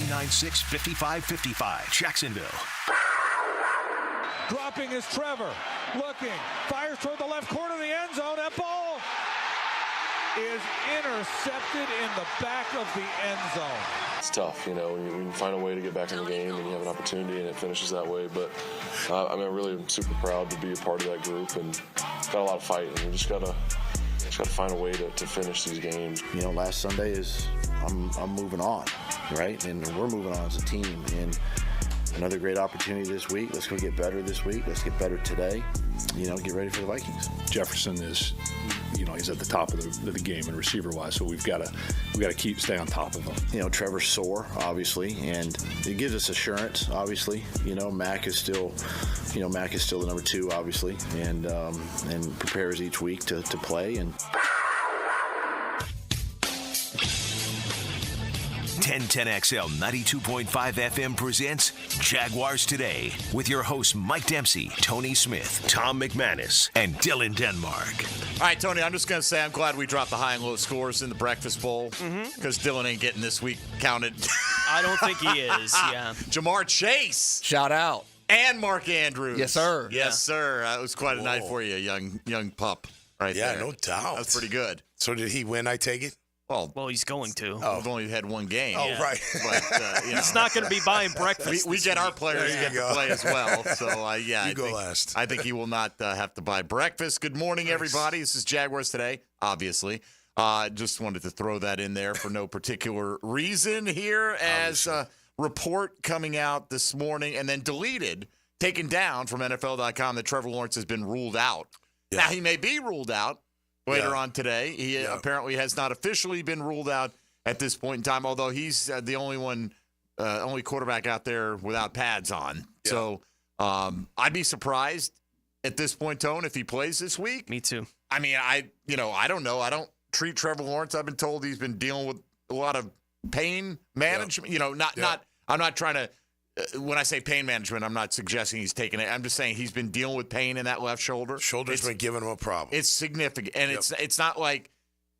296-5555. Jacksonville. Dropping is Trevor. Looking. Fires toward the left corner of the end zone. That ball is intercepted in the back of the end zone. It's tough, when you find a way to get back in the game and you have an opportunity and it finishes that way. But I really am super proud to be a part of that group, and got a lot of fight, and we just gotta find a way to finish these games. Last Sunday is I'm moving on, right? And we're moving on as a team. And another great opportunity this week. Let's go get better this week. Let's get better today. Get ready for the Vikings. Jefferson is, he's at the top of the game and receiver-wise, so we've got to stay on top of him. Trevor's sore, obviously, and it gives us assurance. Obviously, Mac is still the number 2, obviously, and prepares each week to play. And 1010XL 92.5 FM presents Jaguars Today with your hosts Mike Dempsey, Tony Smith, Tom McManus, and Dylan Denmark. All right, Tony, I'm just going to say I'm glad we dropped the high and low scores in the Breakfast Bowl because Dylan ain't getting this week counted. I don't think he is, yeah. Jamar Chase. Shout out. And Mark Andrews. Yes, sir. Yes, sir. It was quite a night for you, young pup. Right there. Yeah, no doubt. That's pretty good. So did he win, I take it? Well, he's going to. We've only had one game. Oh, yeah. Right. But, He's not going to be buying breakfast. We get our players get to play as well. So, You go last. I think he will not have to buy breakfast. Good morning, everybody. This is Jaguars Today, obviously. Just wanted to throw that in there for no particular reason here as a report coming out this morning and then taken down from NFL.com that Trevor Lawrence has been ruled out. Yeah. Now, he may be ruled out later on today. He apparently has not officially been ruled out at this point in time, although he's the only quarterback out there without pads on. Yeah. So I'd be surprised at this point, Tone, if he plays this week. Me too. I mean, I don't know. I don't treat Trevor Lawrence. I've been told he's been dealing with a lot of pain management. I'm not trying to. When I say pain management, I'm not suggesting he's taking it. I'm just saying he's been dealing with pain in that left shoulder. Shoulder's been giving him a problem. It's significant, and it's not like,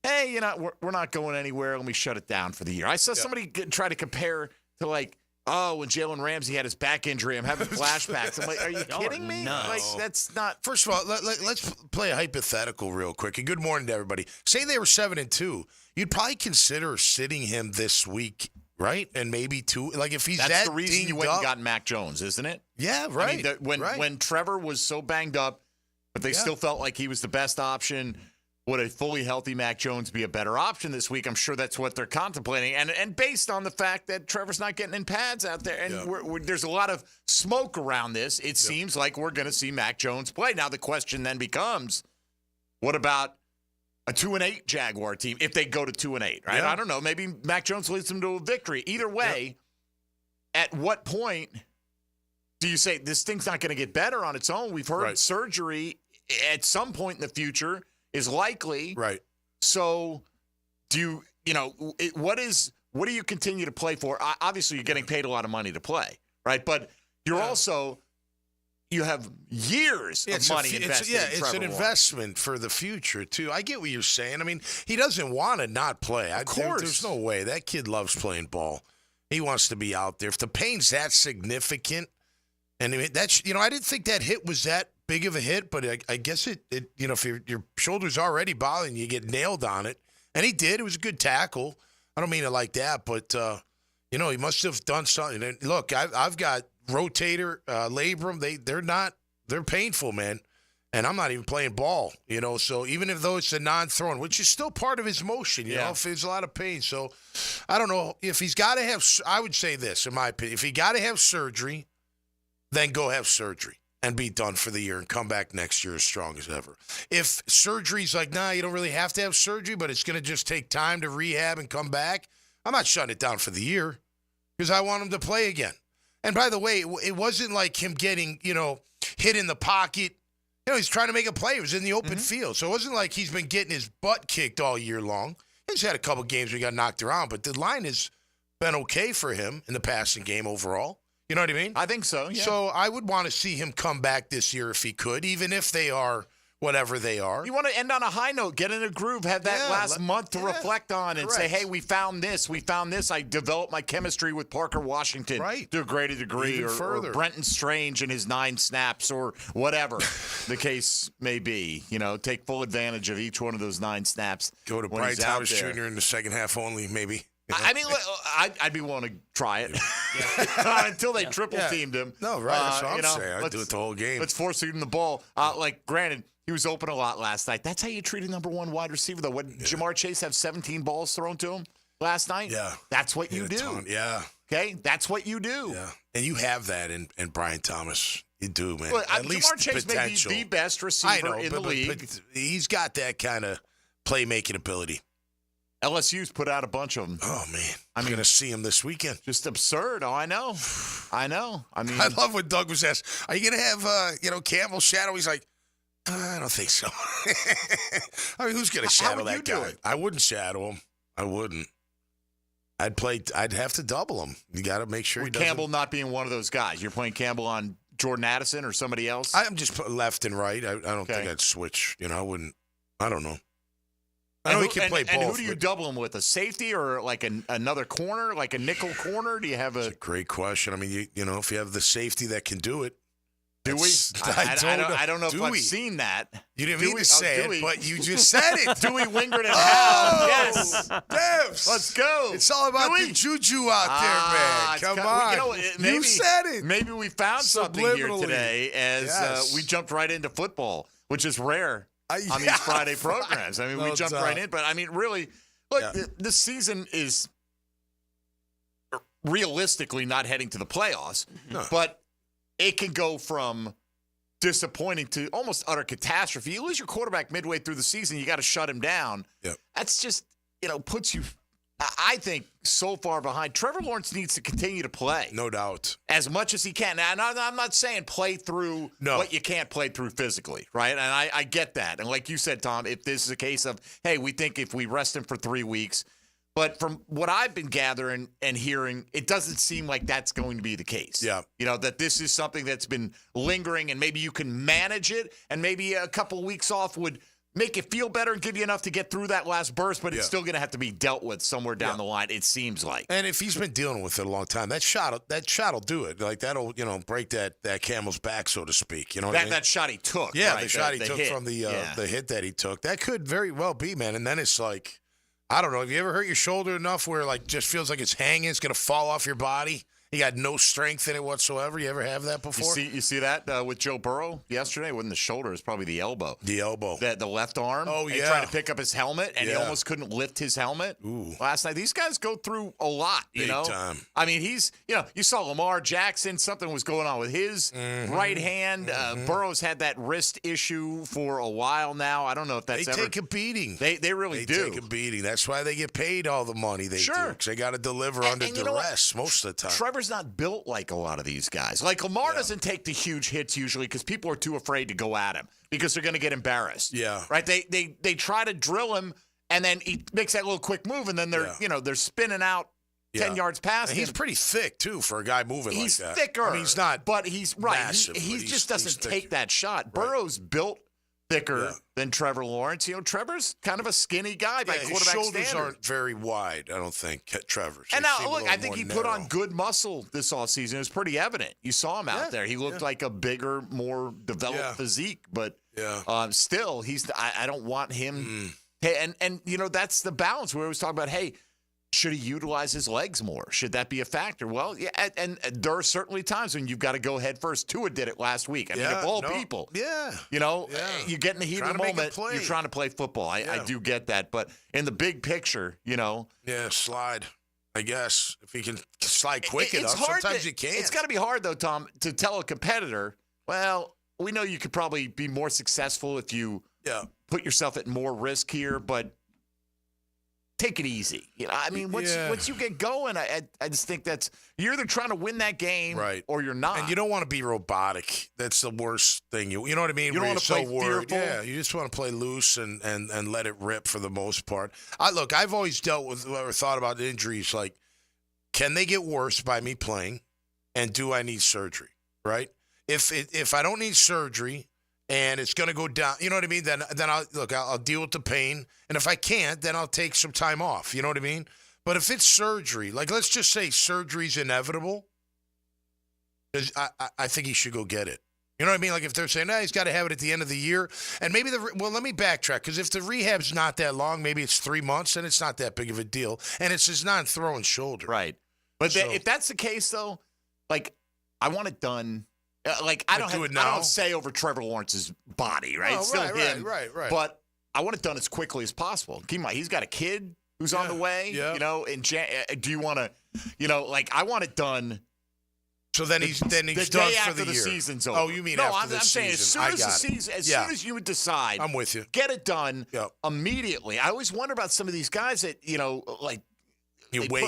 hey, we're not going anywhere. Let me shut it down for the year. I saw somebody try to compare to when Jalen Ramsey had his back injury. I'm having flashbacks. I'm like, are you kidding me? No. Like, that's not. First of all, let's play a hypothetical real quick. And good morning to everybody. Say they were 7-2, you'd probably consider sitting him this week. Right? And maybe 2. Like, if he's That's the reason you went and got Mac Jones, isn't it? Yeah, right. I mean, when Trevor was so banged up, but they still felt like he was the best option, would a fully healthy Mac Jones be a better option this week? I'm sure that's what they're contemplating. And based on the fact that Trevor's not getting in pads out there, and there's a lot of smoke around this, it seems like we're going to see Mac Jones play. Now, the question then becomes, what about a 2-8 Jaguar team if they go to 2-8, right? Yeah. I don't know. Maybe Mac Jones leads them to a victory. Either way, at what point do you say this thing's not going to get better on its own? We've heard surgery at some point in the future is likely. Right. So do what do you continue to play for? Obviously, you're getting paid a lot of money to play, right? But you're also you have years of money invested in Trevor it's an Lawrence. Investment for the future, too. I get what you're saying. I mean, he doesn't want to not play. Of course. There's no way. That kid loves playing ball. He wants to be out there. If the pain's that significant, and that's, I didn't think that hit was that big of a hit, but I guess it if your shoulder's already bothering you, get nailed on it. And he did. It was a good tackle. I don't mean it like that, but, he must have done something. And look, I've got rotator, labrum, they're painful, man. And I'm not even playing ball, so even if though it's a non-thrown, which is still part of his motion, if there's a lot of pain. So I don't know if he's got to have, I would say this, in my opinion, if he got to have surgery, then go have surgery and be done for the year and come back next year as strong as ever. If surgery's like, nah, you don't really have to have surgery, but it's going to just take time to rehab and come back, I'm not shutting it down for the year because I want him to play again. And by the way, it wasn't like him getting, hit in the pocket. He's trying to make a play. It was in the open field. So it wasn't like he's been getting his butt kicked all year long. He's had a couple games where he got knocked around, but the line has been okay for him in the passing game overall. You know what I mean? I think so, yeah. So I would want to see him come back this year if he could, even if they are whatever they are. You want to end on a high note, get in a groove, have that last month to reflect on and say, hey, we found this. I developed my chemistry with Parker Washington to a greater degree, or Brenton Strange and his 9 snaps, or whatever the case may be. Take full advantage of each one of those 9 snaps. Go to Brian Thomas Jr. in the second half only, maybe. I mean, I'd be willing to try it until they triple teamed him. No, right. That's what I'm saying. I'd do it the whole game. Let's force him the ball. Granted, he was open a lot last night. That's how you treat a number 1 wide receiver, though. What Jamar Chase have 17 balls thrown to him last night? Yeah. That's what you do. Ton. Yeah. Okay? That's what you do. Yeah. And you have that in Brian Thomas. You do, man. Well, At least Jamar Chase may be the best receiver in the league. But he's got that kind of playmaking ability. LSU's put out a bunch of them. Oh, man. I'm going to see him this weekend. Just absurd. Oh, I know. I mean, I love when Doug was asked, are you going to have, Campbell shadow? He's like, I don't think so. I mean, who's going to shadow that guy? I wouldn't shadow him. I wouldn't. I'd have to double him. You got to make sure he doesn't. Campbell not being one of those guys. You're playing Campbell on Jordan Addison or somebody else? I'm just left and right. I don't think I'd switch. I wouldn't. I don't know. I know he can play both. And who do you double him with? A safety or like another corner, like a nickel corner? Do you have That's a great question. I mean, if you have the safety that can do it. Do we? I don't know if I've seen that. You didn't mean to say it, but you just said it. Dewey Wingert and Hal. Yes. Demps. Let's go. It's all about the juju out there, man. Come on. You said it. Maybe we found something here today as we jumped right into football, which is rare on these Friday programs. I mean, we jumped right in. But, I mean, really, look, this season is realistically not heading to the playoffs. No. But it can go from disappointing to almost utter catastrophe. You lose your quarterback midway through the season, you got to shut him down. Yep. That's just, puts you, I think, so far behind. Trevor Lawrence needs to continue to play. No doubt. As much as he can. Now, I'm not saying play through what you can't play through physically, right? And I get that. And like you said, Tom, if this is a case of, hey, we think if we rest him for 3 weeks, but from what I've been gathering and hearing, it doesn't seem like that's going to be the case. Yeah. That this is something that's been lingering and maybe you can manage it and maybe a couple of weeks off would make you feel better and give you enough to get through that last burst, but it's still going to have to be dealt with somewhere down the line, it seems like. And if he's been dealing with it a long time, that shot'll do it. Like that'll, break that camel's back, so to speak. You know what I mean? That shot he took. Yeah, right? the shot he took from the hit that he took. That could very well be, man. And then it's like, I don't know. Have you ever hurt your shoulder enough where just feels like it's hanging, it's going to fall off your body? You got no strength in it whatsoever. You ever have that before? You see that with Joe Burrow yesterday? It wasn't the shoulder. It was probably the elbow. The elbow. The left arm. Oh, yeah. He tried to pick up his helmet, and he almost couldn't lift his helmet last night. These guys go through a lot, Big time. I mean, you saw Lamar Jackson. Something was going on with his right hand. Burrow's had that wrist issue for a while now. I don't know if that's They take a beating. They really do. They take a beating. That's why they get paid all the money they do. Because they got to deliver under duress most of the time. Trevor's not built like a lot of these guys. Like Lamar doesn't take the huge hits usually because people are too afraid to go at him because they're going to get embarrassed. Yeah. Right? They try to drill him and then he makes that little quick move and then they're spinning out 10 yards past him. He's pretty thick too for a guy moving like that. He's thicker. I mean, he's not but he's right. Massive, he just doesn't take that shot. Right. Burrow's built thicker than Trevor Lawrence. Trevor's kind of a skinny guy by quarterback his shoulders standard. aren't very wide, I don't think, Trevor's. And now, look, I think he put on good muscle this offseason. It was pretty evident. You saw him out there. He looked like a bigger, more developed physique, but still, I don't want him. Hey, and that's the balance. We always talk about, hey, should he utilize his legs more? Should that be a factor? Well, yeah, and there are certainly times when you've got to go head first. Tua did it last week. I mean, of all people. Yeah. You get in the heat of the moment, you're trying to play football. I do get that. But in the big picture, Yeah, slide, I guess. If he can slide quick enough, sometimes you can't. It's got to be hard, though, Tom, to tell a competitor, well, we know you could probably be more successful if you put yourself at more risk here, but take it easy. I mean, once you get going, I just think you're either trying to win that game or you're not. And you don't want to be robotic. That's the worst thing. You know what I mean? You don't want to play fearful. Yeah, you just want to play loose and let it rip for the most part. I've always dealt with or thought about injuries like, can they get worse by me playing, and do I need surgery? Right? If I don't need surgery and it's going to go down, you know what I mean? Then I'll deal with the pain. And if I can't, then I'll take some time off. You know what I mean? But if it's surgery, like let's just say surgery's inevitable, I think he should go get it. You know what I mean? Like if they're saying, he's got to have it at the end of the year. And maybe let me backtrack, because if the rehab's not that long, maybe it's 3 months, and it's not that big of a deal. And it's his non-throwing shoulder. Right. But if that's the case, though, like I want it done. Like I don't say over Trevor Lawrence's body, right? Oh, it's still right, him. Right. But I want it done as quickly as possible. Keep in mind, he's got a kid who's on the way. Yeah. You know, do you want to, like I want it done. So then he's done day for after the year. season's over. Oh, you mean no? after I'm saying as soon as the season, as soon as you would decide, I'm with you. Get it done Yep. immediately. I always wonder about some of these guys that like.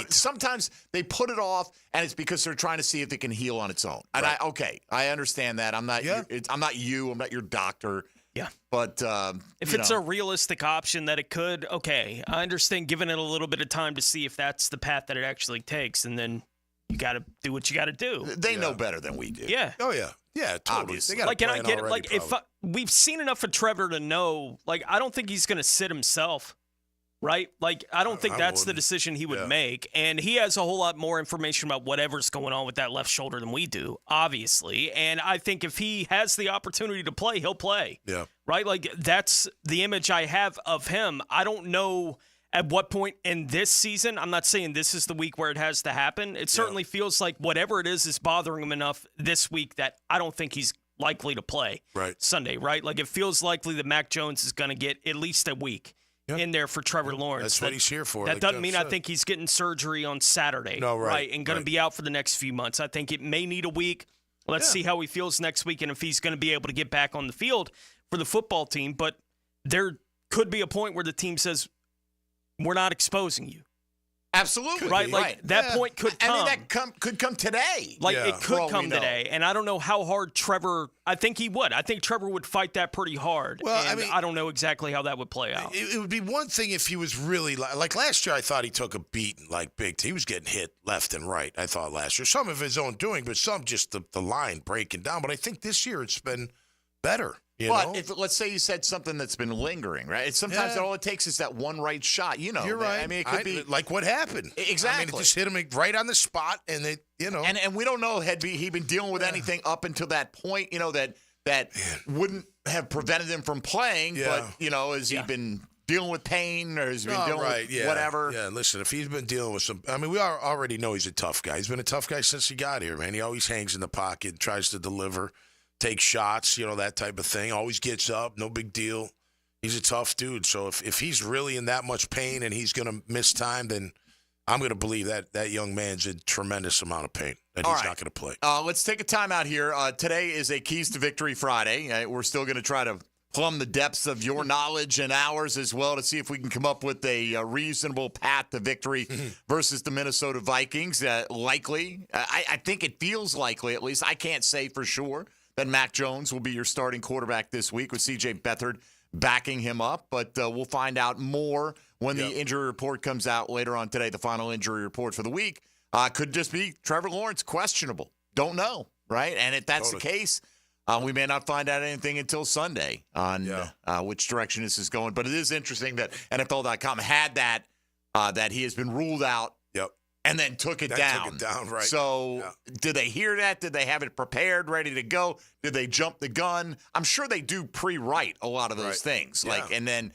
Sometimes they put it off, and it's because they're trying to see if it can heal on its own. And I understand that. I'm not you. I'm not your doctor. Yeah. But if it's a realistic option that it could, okay, I understand giving it a little bit of time to see if that's the path that it actually takes, and then you got to do what you got to do. They know better than we do. Yeah. Oh yeah. Yeah, totally. Obviously. They got Like, and I get it. Like, we've seen enough of Trevor to know, like, I don't think he's going to sit himself. Right? Like, I don't think that's the decision he would make. And he has a whole lot more information about whatever's going on with that left shoulder than we do, obviously. And I think if he has the opportunity to play, he'll play. Yeah. Right? Like, that's the image I have of him. I don't know at what point in this season, I'm not saying this is the week where it has to happen. It certainly feels like whatever it is bothering him enough this week that I don't think he's likely to play Sunday, right? Like, it feels likely that Mac Jones is going to get at least a week in there for Trevor Lawrence. That's what he's here for. That doesn't mean I think he's getting surgery on Saturday. No, right. And going to be out for the next few months. I think it may need a week. Let's see how he feels next week and if he's going to be able to get back on the field for the football team. But there could be a point where the team says, we're not exposing you. Absolutely. Right? Like, that point could come. I mean, that could come today. Like, it could come today. And I don't know how hard Trevor, I think he would. I think Trevor would fight that pretty hard. Well, and I don't know exactly how that would play out. It would be one thing if he was really, like last year I thought he took a beating like big. He was getting hit left and right, I thought last year. Some of his own doing, but some just the line breaking down. But I think this year it's been better. But if let's say you said something that's been lingering, right? Sometimes all it takes is that one right shot. You know, you're right. I mean, it could be like what happened. Exactly. I mean, it just hit him right on the spot, and they, And we don't know had he been dealing with anything up until that point. That wouldn't have prevented him from playing. But has he been dealing with pain or has he been dealing with whatever? Yeah. Listen, if he's been dealing with some, I mean, we already know he's a tough guy. He's been a tough guy since he got here, man. He always hangs in the pocket, tries to deliver. Take shots, that type of thing. Always gets up, no big deal. He's a tough dude. So if he's really in that much pain and he's going to miss time, then I'm going to believe that young man's in tremendous amount of pain and he's not going to play. Let's take a timeout here. Today is a Keys to Victory Friday. We're still going to try to plumb the depths of your knowledge and ours as well to see if we can come up with a reasonable path to victory versus the Minnesota Vikings. Likely. I think it feels likely, at least. I can't say for sure that Mac Jones will be your starting quarterback this week with C.J. Beathard backing him up. But we'll find out more when the injury report comes out later on today, the final injury report for the week. Could just be Trevor Lawrence questionable. Don't know, right? And if that's the case, we may not find out anything until Sunday on which direction this is going. But it is interesting that NFL.com had that he has been ruled out. And then took it down. Right. So did they hear that? Did they have it prepared, ready to go? Did they jump the gun? I'm sure they do pre-write a lot of those things. And then,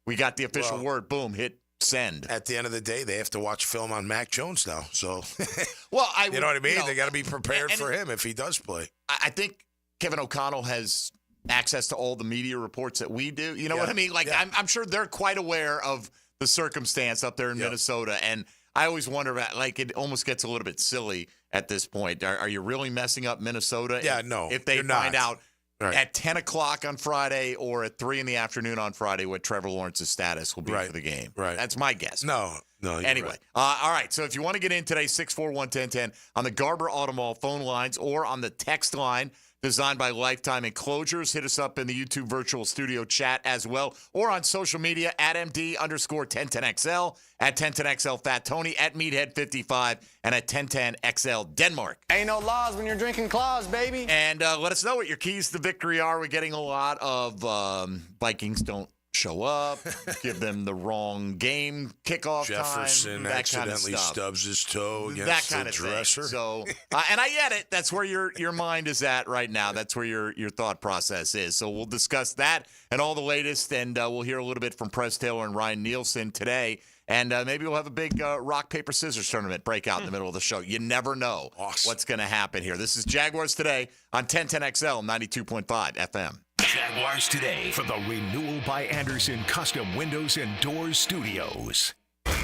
we got the official word. Boom, hit send. At the end of the day, they have to watch film on Mac Jones now. So, you know what I mean? They got to be prepared for him if he does play. I think Kevin O'Connell has access to all the media reports that we do. You know what I mean? Like, I'm sure they're quite aware of the circumstance up there in Minnesota. And I always wonder about, like, it almost gets a little bit silly at this point. Are you really messing up Minnesota? Yeah, no. If they find out at 10 o'clock on Friday or at 3 in the afternoon on Friday what Trevor Lawrence's status will be for the game. Right. That's my guess. No. No, you're anyway, right. all right. So if you want to get in today, 641-1010 on the Garber Automall phone lines or on the text line designed by Lifetime Enclosures. Hit us up in the YouTube virtual studio chat as well, or on social media at MD_1010XL, at 1010XL Fat Tony, at Meathead55, and at 1010XL Denmark. Ain't no laws when you're drinking claws, baby. And let us know what your keys to victory are. We're getting a lot of Vikings don't show up, give them the wrong game kickoff Jefferson time, that accidentally kind of stuff. Stubs his toe against that kind the of dresser. Thing. So, and I get it. That's where your mind is at right now. That's where your thought process is. So we'll discuss that and all the latest, and we'll hear a little bit from Prez Taylor and Ryan Nielsen today. And maybe we'll have a big rock, paper, scissors tournament breakout in the middle of the show. You never know what's going to happen here. This is Jaguars Today on 1010XL 92.5 FM. Jaguars Today from the Renewal by Anderson Custom Windows and Doors Studios.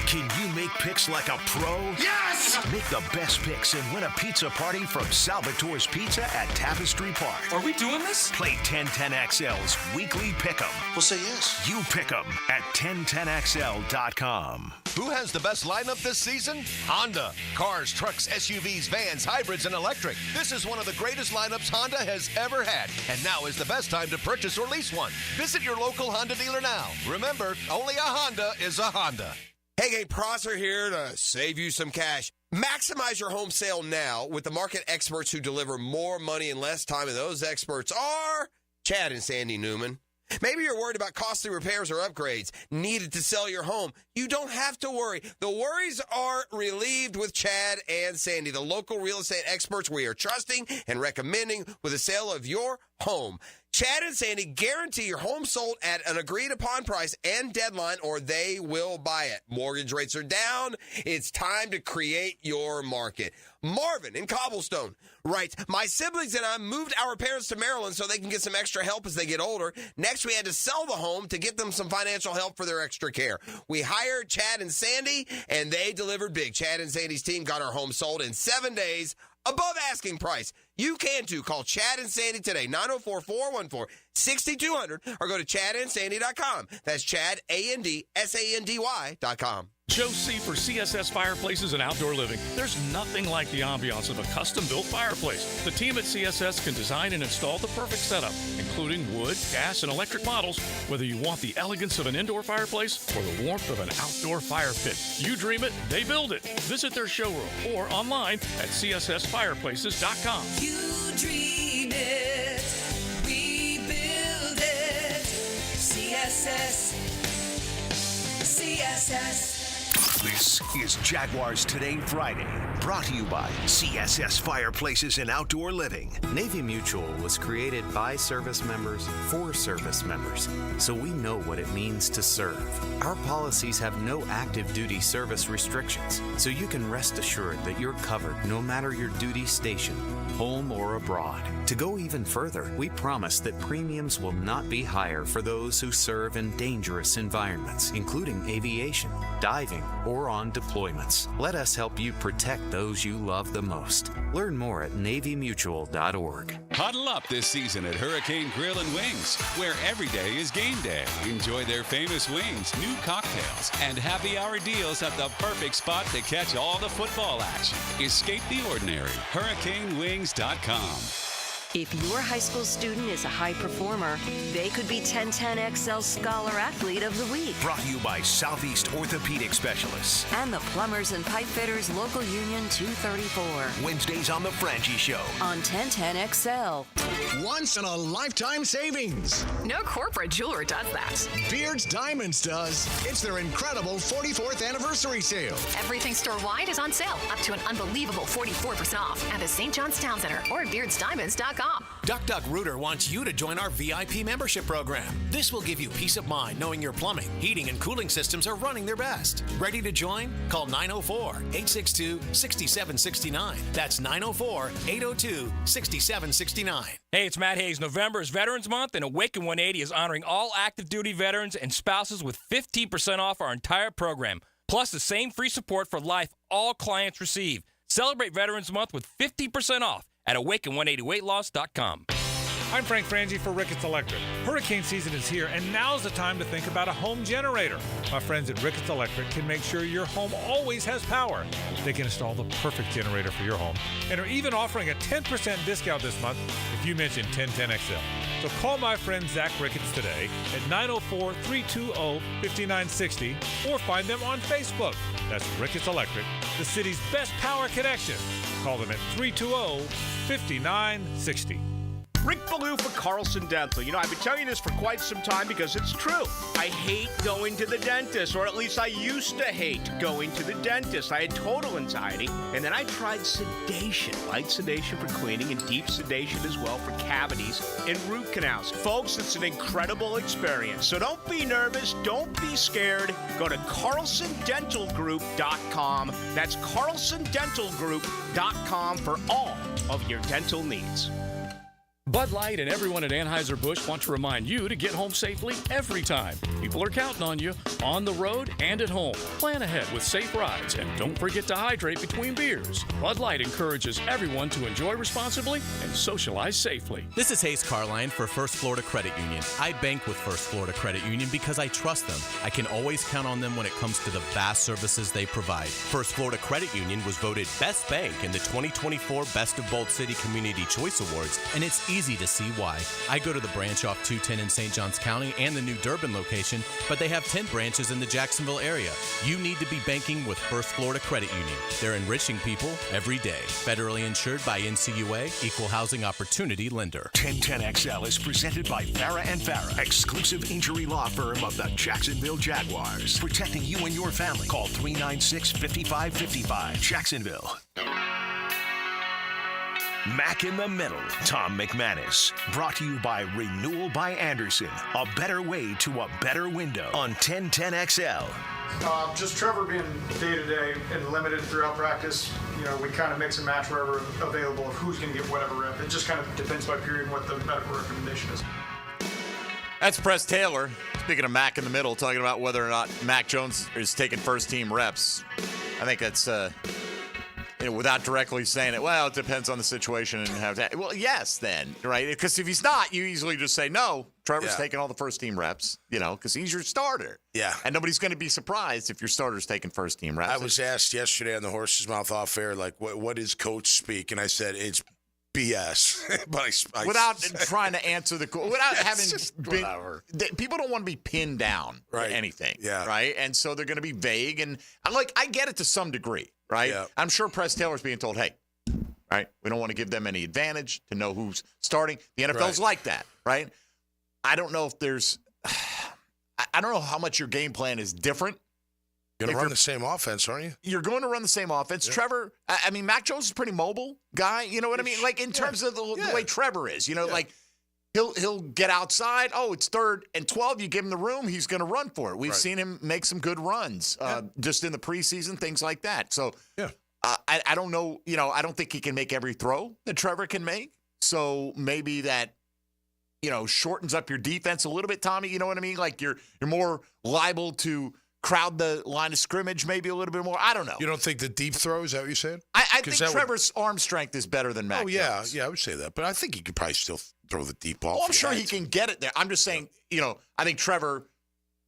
Can you make picks like a pro? Yes! Make the best picks and win a pizza party from Salvatore's Pizza at Tapestry Park. Are we doing this? Play 1010XL's weekly pick'em. We'll say yes. You pick 'em at 1010XL.com. Who has the best lineup this season? Honda. Cars, trucks, SUVs, vans, hybrids, and electric. This is one of the greatest lineups Honda has ever had. And now is the best time to purchase or lease one. Visit your local Honda dealer now. Remember, only a Honda is a Honda. Hey, gang, Prosser here to save you some cash. Maximize your home sale now with the market experts who deliver more money in less time, and those experts are Chad and Sandy Newman. Maybe you're worried about costly repairs or upgrades needed to sell your home. You don't have to worry. The worries are relieved with Chad and Sandy, the local real estate experts we are trusting and recommending with the sale of your home. Chad and Sandy guarantee your home sold at an agreed-upon price and deadline, or they will buy it. Mortgage rates are down. It's time to create your market. Marvin in Cobblestone writes, my siblings and I moved our parents to Maryland so they can get some extra help as they get older. Next, we had to sell the home to get them some financial help for their extra care. We hired Chad and Sandy, and they delivered big. Chad and Sandy's team got our home sold in 7 days above asking price. You can too. Call Chad and Sandy today, 904-414-6200, or go to chadandsandy.com. That's Chad, ANDSANDY.com. Joe C. for CSS Fireplaces and Outdoor Living. There's nothing like the ambiance of a custom-built fireplace. The team at CSS can design and install the perfect setup, including wood, gas, and electric models, whether you want the elegance of an indoor fireplace or the warmth of an outdoor fire pit. You dream it, they build it. Visit their showroom or online at cssfireplaces.com. You dream it, we build it. CSS. This is Jaguars Today Friday, brought to you by CSS Fireplaces and Outdoor Living. Navy Mutual was created by service members for service members, so we know what it means to serve. Our policies have no active duty service restrictions, so you can rest assured that you're covered no matter your duty station, home or abroad. To go even further, we promise that premiums will not be higher for those who serve in dangerous environments, including aviation, diving, or on deployments. Let us help you protect those you love the most. Learn more at NavyMutual.org. Huddle up this season at Hurricane Grill and Wings, where every day is game day. Enjoy their famous wings, new cocktails, and happy hour deals at the perfect spot to catch all the football action. Escape the ordinary. HurricaneWings.com. If your high school student is a high performer, they could be 1010XL Scholar Athlete of the Week. Brought to you by Southeast Orthopedic Specialists. And the Plumbers and Pipe Fitters Local Union 234. Wednesdays on The Frangie Show. On 1010XL. Once in a lifetime savings. No corporate jeweler does that. Beard's Diamonds does. It's their incredible 44th anniversary sale. Everything store-wide is on sale, up to an unbelievable 44% off at the St. John's Town Center or beardsdiamonds.com. Duck Duck Rooter wants you to join our VIP membership program. This will give you peace of mind knowing your plumbing, heating, and cooling systems are running their best. Ready to join? Call 904-862-6769. That's 904-802-6769. Hey, it's Matt Hayes. November is Veterans Month, and Awaken 180 is honoring all active duty veterans and spouses with 15% off our entire program, plus the same free support for life all clients receive. Celebrate Veterans Month with 50% off at Awaken180weightloss.com. I'm Frank Frangie for Ricketts Electric. Hurricane season is here, and now's the time to think about a home generator. My friends at Ricketts Electric can make sure your home always has power. They can install the perfect generator for your home and are even offering a 10% discount this month if you mention 1010XL. So call my friend Zach Ricketts today at 904-320-5960 or find them on Facebook. That's Ricketts Electric, the city's best power connection. Call them at 320-5960. Rick Ballou for Carlson Dental. You know, I've been telling you this for quite some time because it's true. I hate going to the dentist, or at least I used to hate going to the dentist. I had total anxiety, and then I tried sedation. Light sedation for cleaning and deep sedation as well for cavities and root canals. Folks, it's an incredible experience. So don't be nervous. Don't be scared. Go to carlsondentalgroup.com. That's carlsondentalgroup.com for all of your dental needs. Bud Light and everyone at Anheuser-Busch want to remind you to get home safely every time. People are counting on you, on the road and at home. Plan ahead with safe rides, and don't forget to hydrate between beers. Bud Light encourages everyone to enjoy responsibly and socialize safely. This is Hayes Carline for First Florida Credit Union. I bank with First Florida Credit Union because I trust them. I can always count on them when it comes to the vast services they provide. First Florida Credit Union was voted Best Bank in the 2024 Best of Bold City Community Choice Awards, and it's easy to see why. I go to the branch off 210 in St. Johns County and the new Durbin location, but they have 10 branches in the Jacksonville area. You need to be banking with First Florida Credit Union. They're enriching people every day. Federally insured by NCUA, Equal Housing Opportunity Lender. 1010XL is presented by Farah and Farah, exclusive injury law firm of the Jacksonville Jaguars. Protecting you and your family. Call 396-5555. Jacksonville. Mac in the Middle, Tom McManus. Brought to you by Renewal by Anderson. A better way to a better window on 1010XL. Just Trevor being day-to-day and limited throughout practice, you know, we kind of mix and match wherever available of who's going to get whatever rep. It just kind of depends by period and what the medical recommendation is. That's Press Taylor, speaking of Mac in the Middle, talking about whether or not Mac Jones is taking first-team reps. I think that's... without directly saying it, well, it depends on the situation and how that. Well, yes, then, right? Because if he's not, you easily just say, no, Trevor's taking all the first-team reps, because he's your starter. Yeah. And nobody's going to be surprised if your starter's taking first-team reps. I was asked yesterday on the Horse's Mouth off air, like, what is coach speak? And I said, it's BS. But I without trying to answer without having been, people don't want to be pinned down to anything, right? And so they're going to be vague. And I get it to some degree. Right? Yeah. I'm sure Press Taylor's being told, hey, right, we don't want to give them any advantage to know who's starting. The NFL's like that, right? I don't know if there's I don't know how much your game plan is different. You're going to run the same offense, aren't you? You're going to run the same offense. Yeah. Trevor, I mean, Mac Jones is a pretty mobile guy. You know what I mean? Like, in terms of the way Trevor is, like, he'll get outside. Oh, it's 3rd and 12. You give him the room, he's going to run for it. We've seen him make some good runs just in the preseason, things like that. So I don't know. I don't think he can make every throw that Trevor can make. So maybe that, shortens up your defense a little bit, Tommy. You know what I mean? Like you're more liable to crowd the line of scrimmage maybe a little bit more. I don't know. You don't think the deep throw, is that what you said? I think Trevor's arm strength is better than Mac Jones. Yeah, I would say that. But I think he could probably still throw the deep ball. Oh, I'm sure he can get it there. I'm just saying, I think Trevor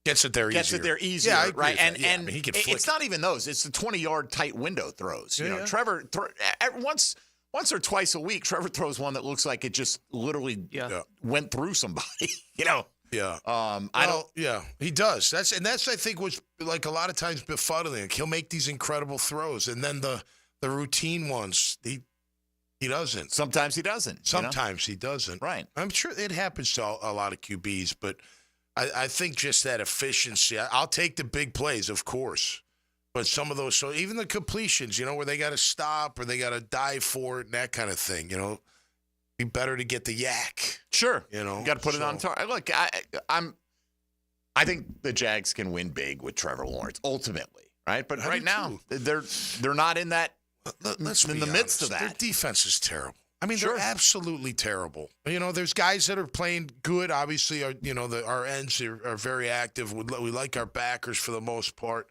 gets it there easier. Yeah, I agree right? with that. And he can flick it's not even those. It's the 20-yard tight window throws. Trevor, once or twice a week, Trevor throws one that looks like it just literally went through somebody, Yeah. Yeah, he does. That's I think was like a lot of times befuddling. He'll make these incredible throws, and then the routine ones, he doesn't. Sometimes he doesn't. Sometimes he doesn't. Right. I'm sure it happens to a lot of QBs, but I think just that efficiency. I'll take the big plays, of course, but some of those, so even the completions, where they got to stop or they got to dive for it and that kind of thing, be better to get the yak. Sure. You got to put it on target. Look, I think the Jags can win big with Trevor Lawrence ultimately, right? But right now they're not in that. Let's in the midst of that. Their defense is terrible. I mean, they're absolutely terrible. There's guys that are playing good. Obviously, our ends are very active. We like our backers for the most part.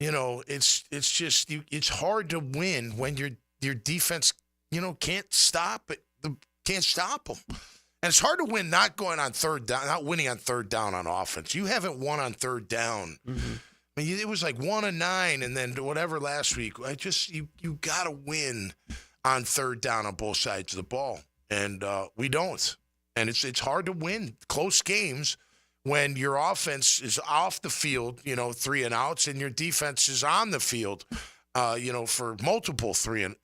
It's just it's hard to win when your defense can't stop it. Can't stop them. And it's hard to win not going on third down, not winning on third down on offense. You haven't won on third down. Mm-hmm. I mean, it was like 1 of 9, and then whatever last week. You got to win on third down on both sides of the ball, and we don't. And it's hard to win close games when your offense is off the field, 3 and outs, and your defense is on the field, for multiple 3 and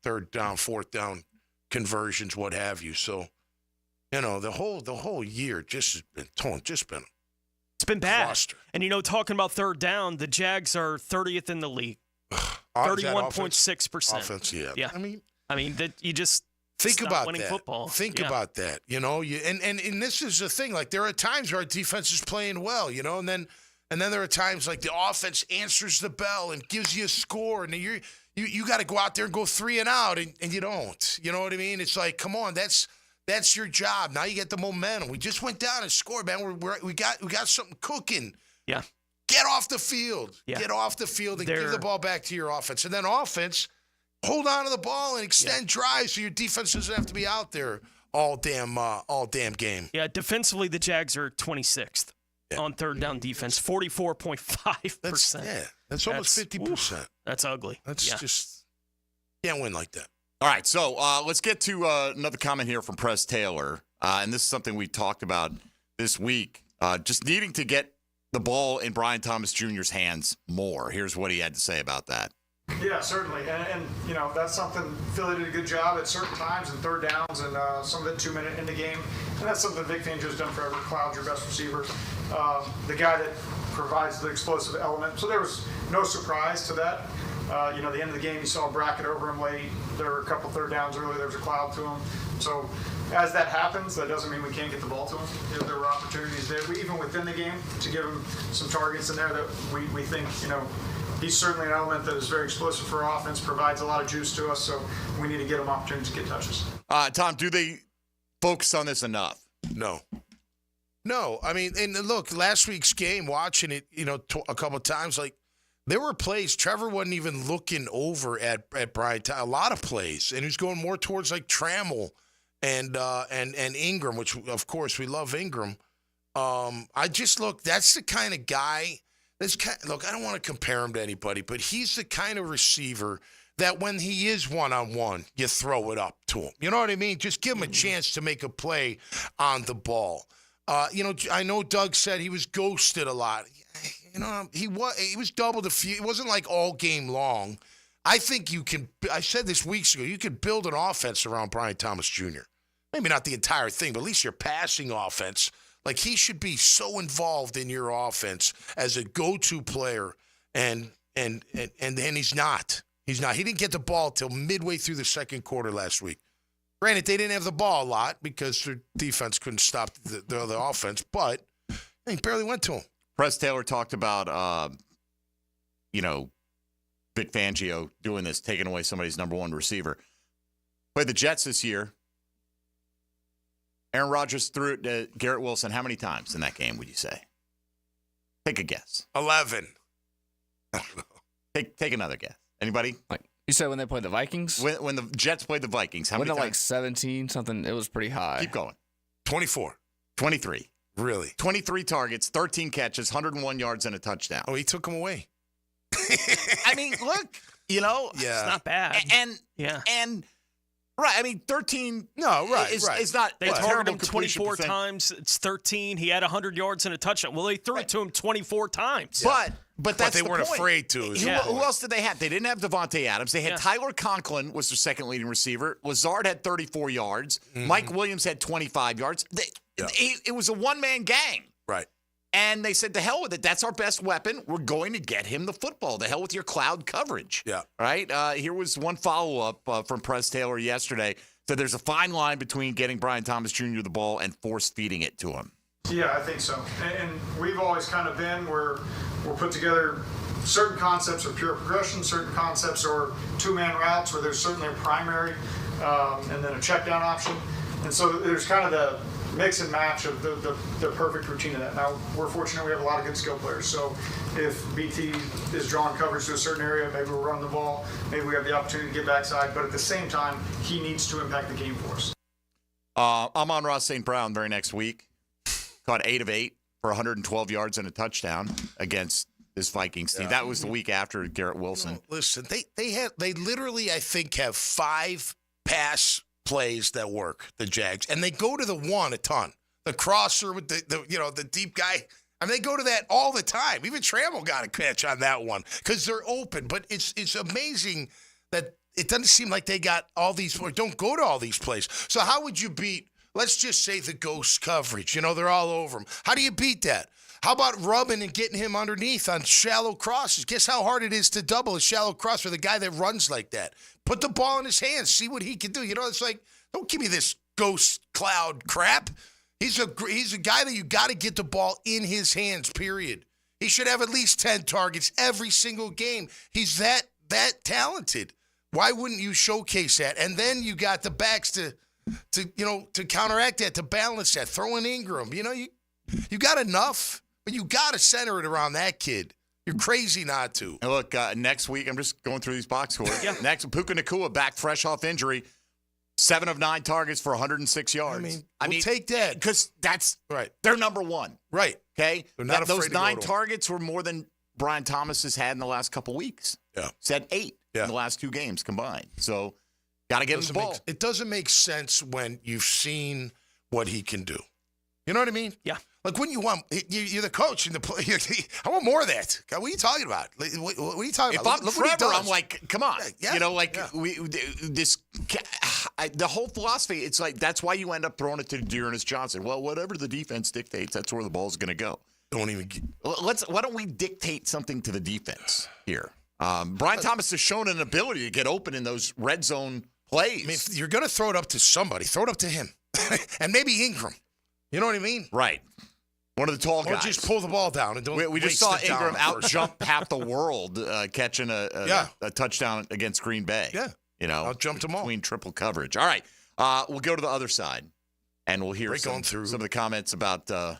third down, fourth down conversions, what have you. So, the whole year just been. It's been bad. Cluster. And, talking about third down, the Jags are 30th in the league. 31.6%. Offense, yeah. Yeah. I mean that you just think stop about winning that. football. Think about that. And this is the thing. Like, there are times where our defense is playing well, and then there are times like the offense answers the bell and gives you a score, and you got to go out there and go 3 and out, and you don't. You know what I mean? It's like, come on, that's your job. Now you get the momentum. We just went down and scored, man. We got something cooking. Yeah. Get off the field. Yeah. Get off the field and give the ball back to your offense. And then offense, hold on to the ball and extend drives so your defense doesn't have to be out there all damn game. Yeah, defensively the Jags are 26th on third down defense, 44.5%. That's almost 50%. That's ugly. That's just can't win like that. All right, so let's get to another comment here from Press Taylor, and this is something we talked about this week, just needing to get the ball in Brian Thomas Jr.'s hands more. Here's what he had to say about that. Yeah, certainly. And that's something Philly did a good job at certain times and third downs and some of it 2 minute in the game. And that's something Vic Fangio's done forever. Cloud's your best receiver. The guy that provides the explosive element. So there was no surprise to that. The end of the game, you saw a bracket over him late. There were a couple third downs early. There was a cloud to him. So as that happens, that doesn't mean we can't get the ball to him. If there were opportunities there, even within the game, to give him some targets in there that we think, he's certainly an element that is very explosive for our offense, provides a lot of juice to us, so we need to get him opportunities to get touches. Tom, do they focus on this enough? No. I mean, and look, last week's game, watching it, a couple of times, like, there were plays Trevor wasn't even looking over at Brian. A lot of plays, and he was going more towards like Trammell and Ingram, which of course we love Ingram. I just look. That's the kind of guy. Look, I don't want to compare him to anybody, but he's the kind of receiver that when he is one-on-one, you throw it up to him. You know what I mean? Just give him a chance to make a play on the ball. I know Doug said he was ghosted a lot. He was doubled a few. It wasn't like all game long. I think you can. I said this weeks ago. You could build an offense around Brian Thomas Jr. Maybe not the entire thing, but at least your passing offense. Like, he should be so involved in your offense as a go-to player, and he's not. He's not. He didn't get the ball till midway through the second quarter last week. Granted, they didn't have the ball a lot because their defense couldn't stop the other offense, but he barely went to him. Press Taylor talked about, Vic Fangio doing this, taking away somebody's number one receiver. Played the Jets this year. Aaron Rodgers threw it to Garrett Wilson how many times in that game, would you say? Take a guess. 11. Take another guess. Anybody? You said when they played the Vikings? When the Jets played the Vikings, how many times? Like 17, something. It was pretty high. Keep going. 24. 23. Really? 23 targets, 13 catches, 101 yards, and a touchdown. Oh, he took them away. I mean, look, Yeah. It's not bad. And right, I mean, 13. No, right. It's not. They targeted him 24 percent. times. It's 13. He had 100 yards and a touchdown. Well, they threw it to him 24 times. But that's they the weren't point. afraid to. Who else did they have? They didn't have Devontae Adams. They had Tyler Conklin was their second leading receiver. Lazard had 34 yards. Mm-hmm. Mike Williams had 25 yards. It was a one-man gang. Right. And they said, to hell with it. That's our best weapon. We're going to get him the football. To hell with your cloud coverage. Yeah. Right? Here was one follow-up from Press Taylor yesterday. So there's a fine line between getting Brian Thomas Jr. the ball and force-feeding it to him. Yeah, I think so. And we've always kind of been where we'll put together certain concepts of pure progression, certain concepts or two-man routes where there's certainly a primary and then a check-down option. And so there's kind of the mix and match of the perfect routine of that. Now, we're fortunate we have a lot of good skill players. So if BT is drawing coverage to a certain area, maybe we'll run the ball, maybe we have the opportunity to get backside. But at the same time, he needs to impact the game for us. I'm on Ross St. Brown very next week. Caught 8 of 8 for 112 yards and a touchdown against this Vikings team. That was the week after Garrett Wilson. Listen, they literally, I think, have 5 pass plays that work, the Jags, and they go to the one a ton. The crosser with the deep guy. I mean, they go to that all the time. Even Trammell got a catch on that one because they're open. But it's amazing that it doesn't seem like they got all these, or don't go to all these plays. So how would you beat, let's just say, the ghost coverage? They're all over him. How do you beat that? How about rubbing and getting him underneath on shallow crosses? Guess how hard it is to double a shallow cross for the guy that runs like that? Put the ball in his hands. See what he can do. It's like, don't give me this ghost cloud crap. He's a guy that you got to get the ball in his hands, period. He should have at least 10 targets every single game. He's that talented. Why wouldn't you showcase that? And then you got the backs to counteract that, to balance that. Throw in Ingram. You got enough, but you got to center it around that kid. You're crazy not to. And look, next week, I'm just going through these box scores. Next, Puka Nacua back fresh off injury. 7 of 9 targets for 106 yards. I mean, take that. Because that's right. They're number one. Right. Okay? They're not Those afraid to go 9 to him. targets were more than Brian Thomas has had in the last couple weeks. Yeah. He's had 8 in the last 2 games combined. So, got to get him the ball. It doesn't make sense when you've seen what he can do. You know what I mean? Yeah. Like when you're the coach and the play. I want more of that. God, what are you talking about? What are you talking about? If I'm Trevor, I'm like, come on. Yeah. The whole philosophy, it's like that's why you end up throwing it to Dearness Johnson. Well, whatever the defense dictates, that's where the ball's going to go. Why don't we dictate something to the defense here? Brian Thomas has shown an ability to get open in those red zone plays. I mean, if you're going to throw it up to somebody, throw it up to him. And maybe Ingram. You know what I mean? Right. One of the tall guys. Or just pull the ball down and don't. We just saw Ingram out-jump half the world catching a touchdown against Green Bay. Yeah. Out-jumped them all. Between triple coverage. All right. We'll go to the other side, and we'll hear some of the comments about the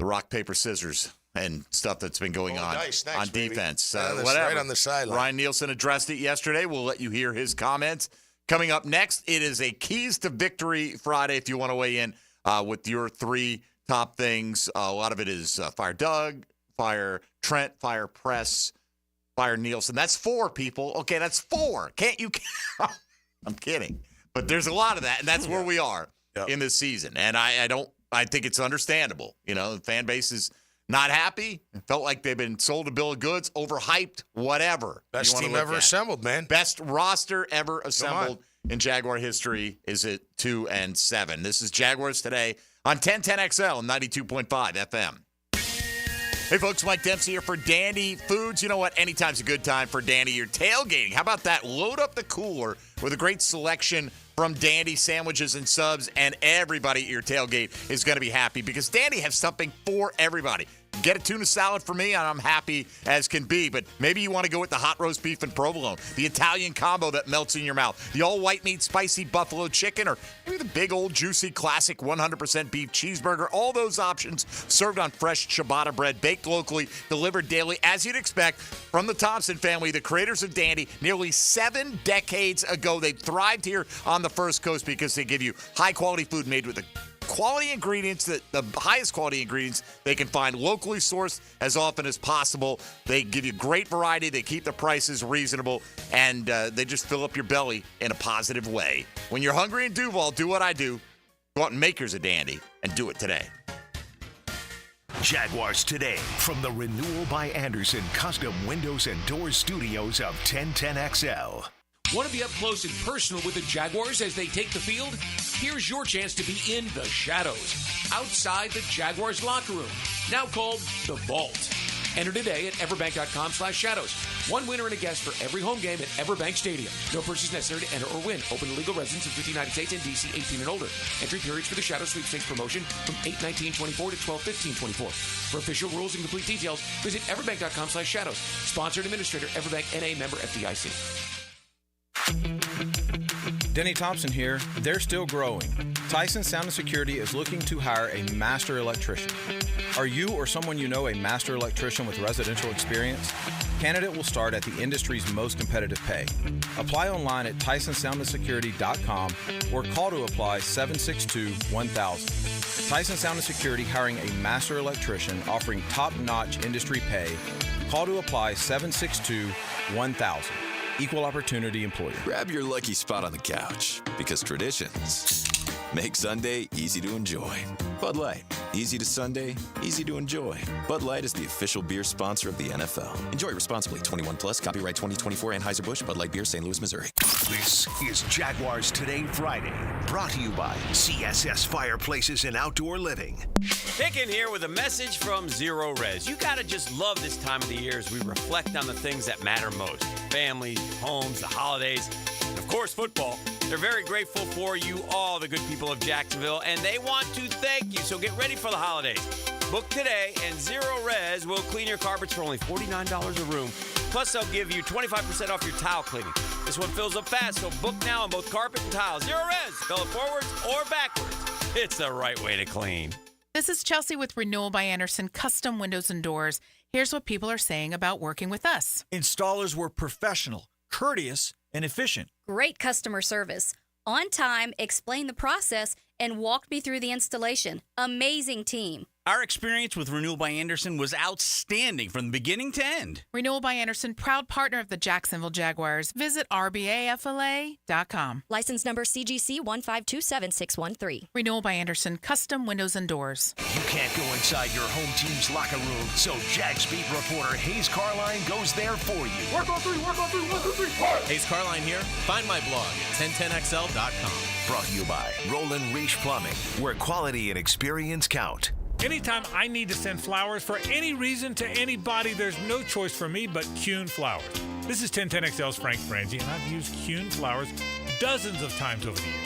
rock, paper, scissors and stuff that's been going on defense. Whatever. Right on the sideline. Ryan Nielsen addressed it yesterday. We'll let you hear his comments. Coming up next, it is a Keys to Victory Friday if you want to weigh in with your 3 top things. A lot of it is fire Doug, fire Trent, fire Press, fire Nielsen. That's 4 people. Okay, that's 4. Can't you? I'm kidding. But there's a lot of that, and that's where we are in this season. And I think it's understandable. The fan base is not happy. Felt like they've been sold a bill of goods, overhyped, whatever. Best team ever assembled, man. Best roster ever assembled in Jaguar history is at 2-7. This is Jaguars Today on 1010XL and 92.5 FM. Hey, folks, Mike Dempsey here for Dandy Foods. You know what? Anytime's a good time for Dandy. You're tailgating. How about that? Load up the cooler with a great selection from Dandy sandwiches and subs, and everybody at your tailgate is going to be happy because Dandy has something for everybody. Get a tuna salad for me, and I'm happy as can be. But maybe you want to go with the hot roast beef and provolone, the Italian combo that melts in your mouth, the all-white meat spicy buffalo chicken, or maybe the big old juicy classic 100% beef cheeseburger. All those options served on fresh ciabatta bread, baked locally, delivered daily, as you'd expect from the Thompson family, the creators of Dandy. Nearly 7 decades ago, they thrived here on the First Coast because they give you high-quality food made with the quality ingredients, the highest quality ingredients they can find, locally sourced as often as possible. They give you great variety. They keep the prices reasonable, and they just fill up your belly in a positive way. When you're hungry in Duval, do what I do. Go out and make yours a Dandy and do it today. Jaguars Today from the Renewal by Anderson Custom Windows and Doors Studios of 1010XL. Want to be up close and personal with the Jaguars as they take the field? Here's your chance to be in the shadows, outside the Jaguars locker room, now called the Vault. Enter today at everbank.com/shadows. One winner and a guest for every home game at Everbank Stadium. No purchase necessary to enter or win. Open to legal residents in 50 United States and D.C. 18 and older. Entry periods for the Shadow Sweepstakes promotion from 8/19/24 to 12/15/24. For official rules and complete details, visit everbank.com/shadows. Sponsored administrator, Everbank NA, member FDIC. Denny Thompson here. They're still growing. Tyson Sound and Security is looking to hire a master electrician. Are you or someone you know a master electrician with residential experience? Candidate will start at the industry's most competitive pay. Apply online at TysonSoundandSecurity.com or call to apply 762-1000. Tyson Sound and Security hiring a master electrician offering top-notch industry pay. Call to apply 762-1000. Equal opportunity employer. Grab your lucky spot on the couch because traditions make Sunday easy to enjoy. Bud Light. Easy to Sunday, easy to enjoy. Bud Light is the official beer sponsor of the NFL. Enjoy responsibly. 21 plus. Copyright 2024 Anheuser-Busch. Bud Light Beer, St. Louis, Missouri. This is Jaguars Today Friday, brought to you by CSS Fireplaces and Outdoor Living. Picking here with a message from Zero Res. You gotta just love this time of the year as we reflect on the things that matter most. Families, homes, the holidays, and of course football. They're very grateful for you, all the good people of Jacksonville, and they want to thank you. So get ready for the holidays. Book today, and Zero Res will clean your carpets for only $49 a room. Plus, they'll give you 25% off your tile cleaning. This one fills up fast, so book now on both carpet and tile. Zero Res, spell it forwards or backwards. It's the right way to clean. This is Chelsea with Renewal by Anderson Custom Windows and Doors. Here's what people are saying about working with us. Installers were professional, courteous, and efficient. Great customer service. On time, explained the process, and walked me through the installation. Amazing team. Our experience with Renewal by Anderson was outstanding from the beginning to end. Renewal by Anderson, proud partner of the Jacksonville Jaguars. Visit rbafla.com. License number CGC 1527613. Renewal by Anderson, custom windows and doors. You can't go inside your home team's locker room, so Jags beat reporter Hayes Carline goes there for you. Work on three, 1, 2, 3. Hayes Carline here. Find my blog at 1010xl.com. Brought to you by Roland Reach Plumbing, where quality and experience count. Anytime I need to send flowers for any reason to anybody, there's no choice for me but Kuhn Flowers. This is 1010XL's Frank Frangie, and I've used Kuhn Flowers dozens of times over the years.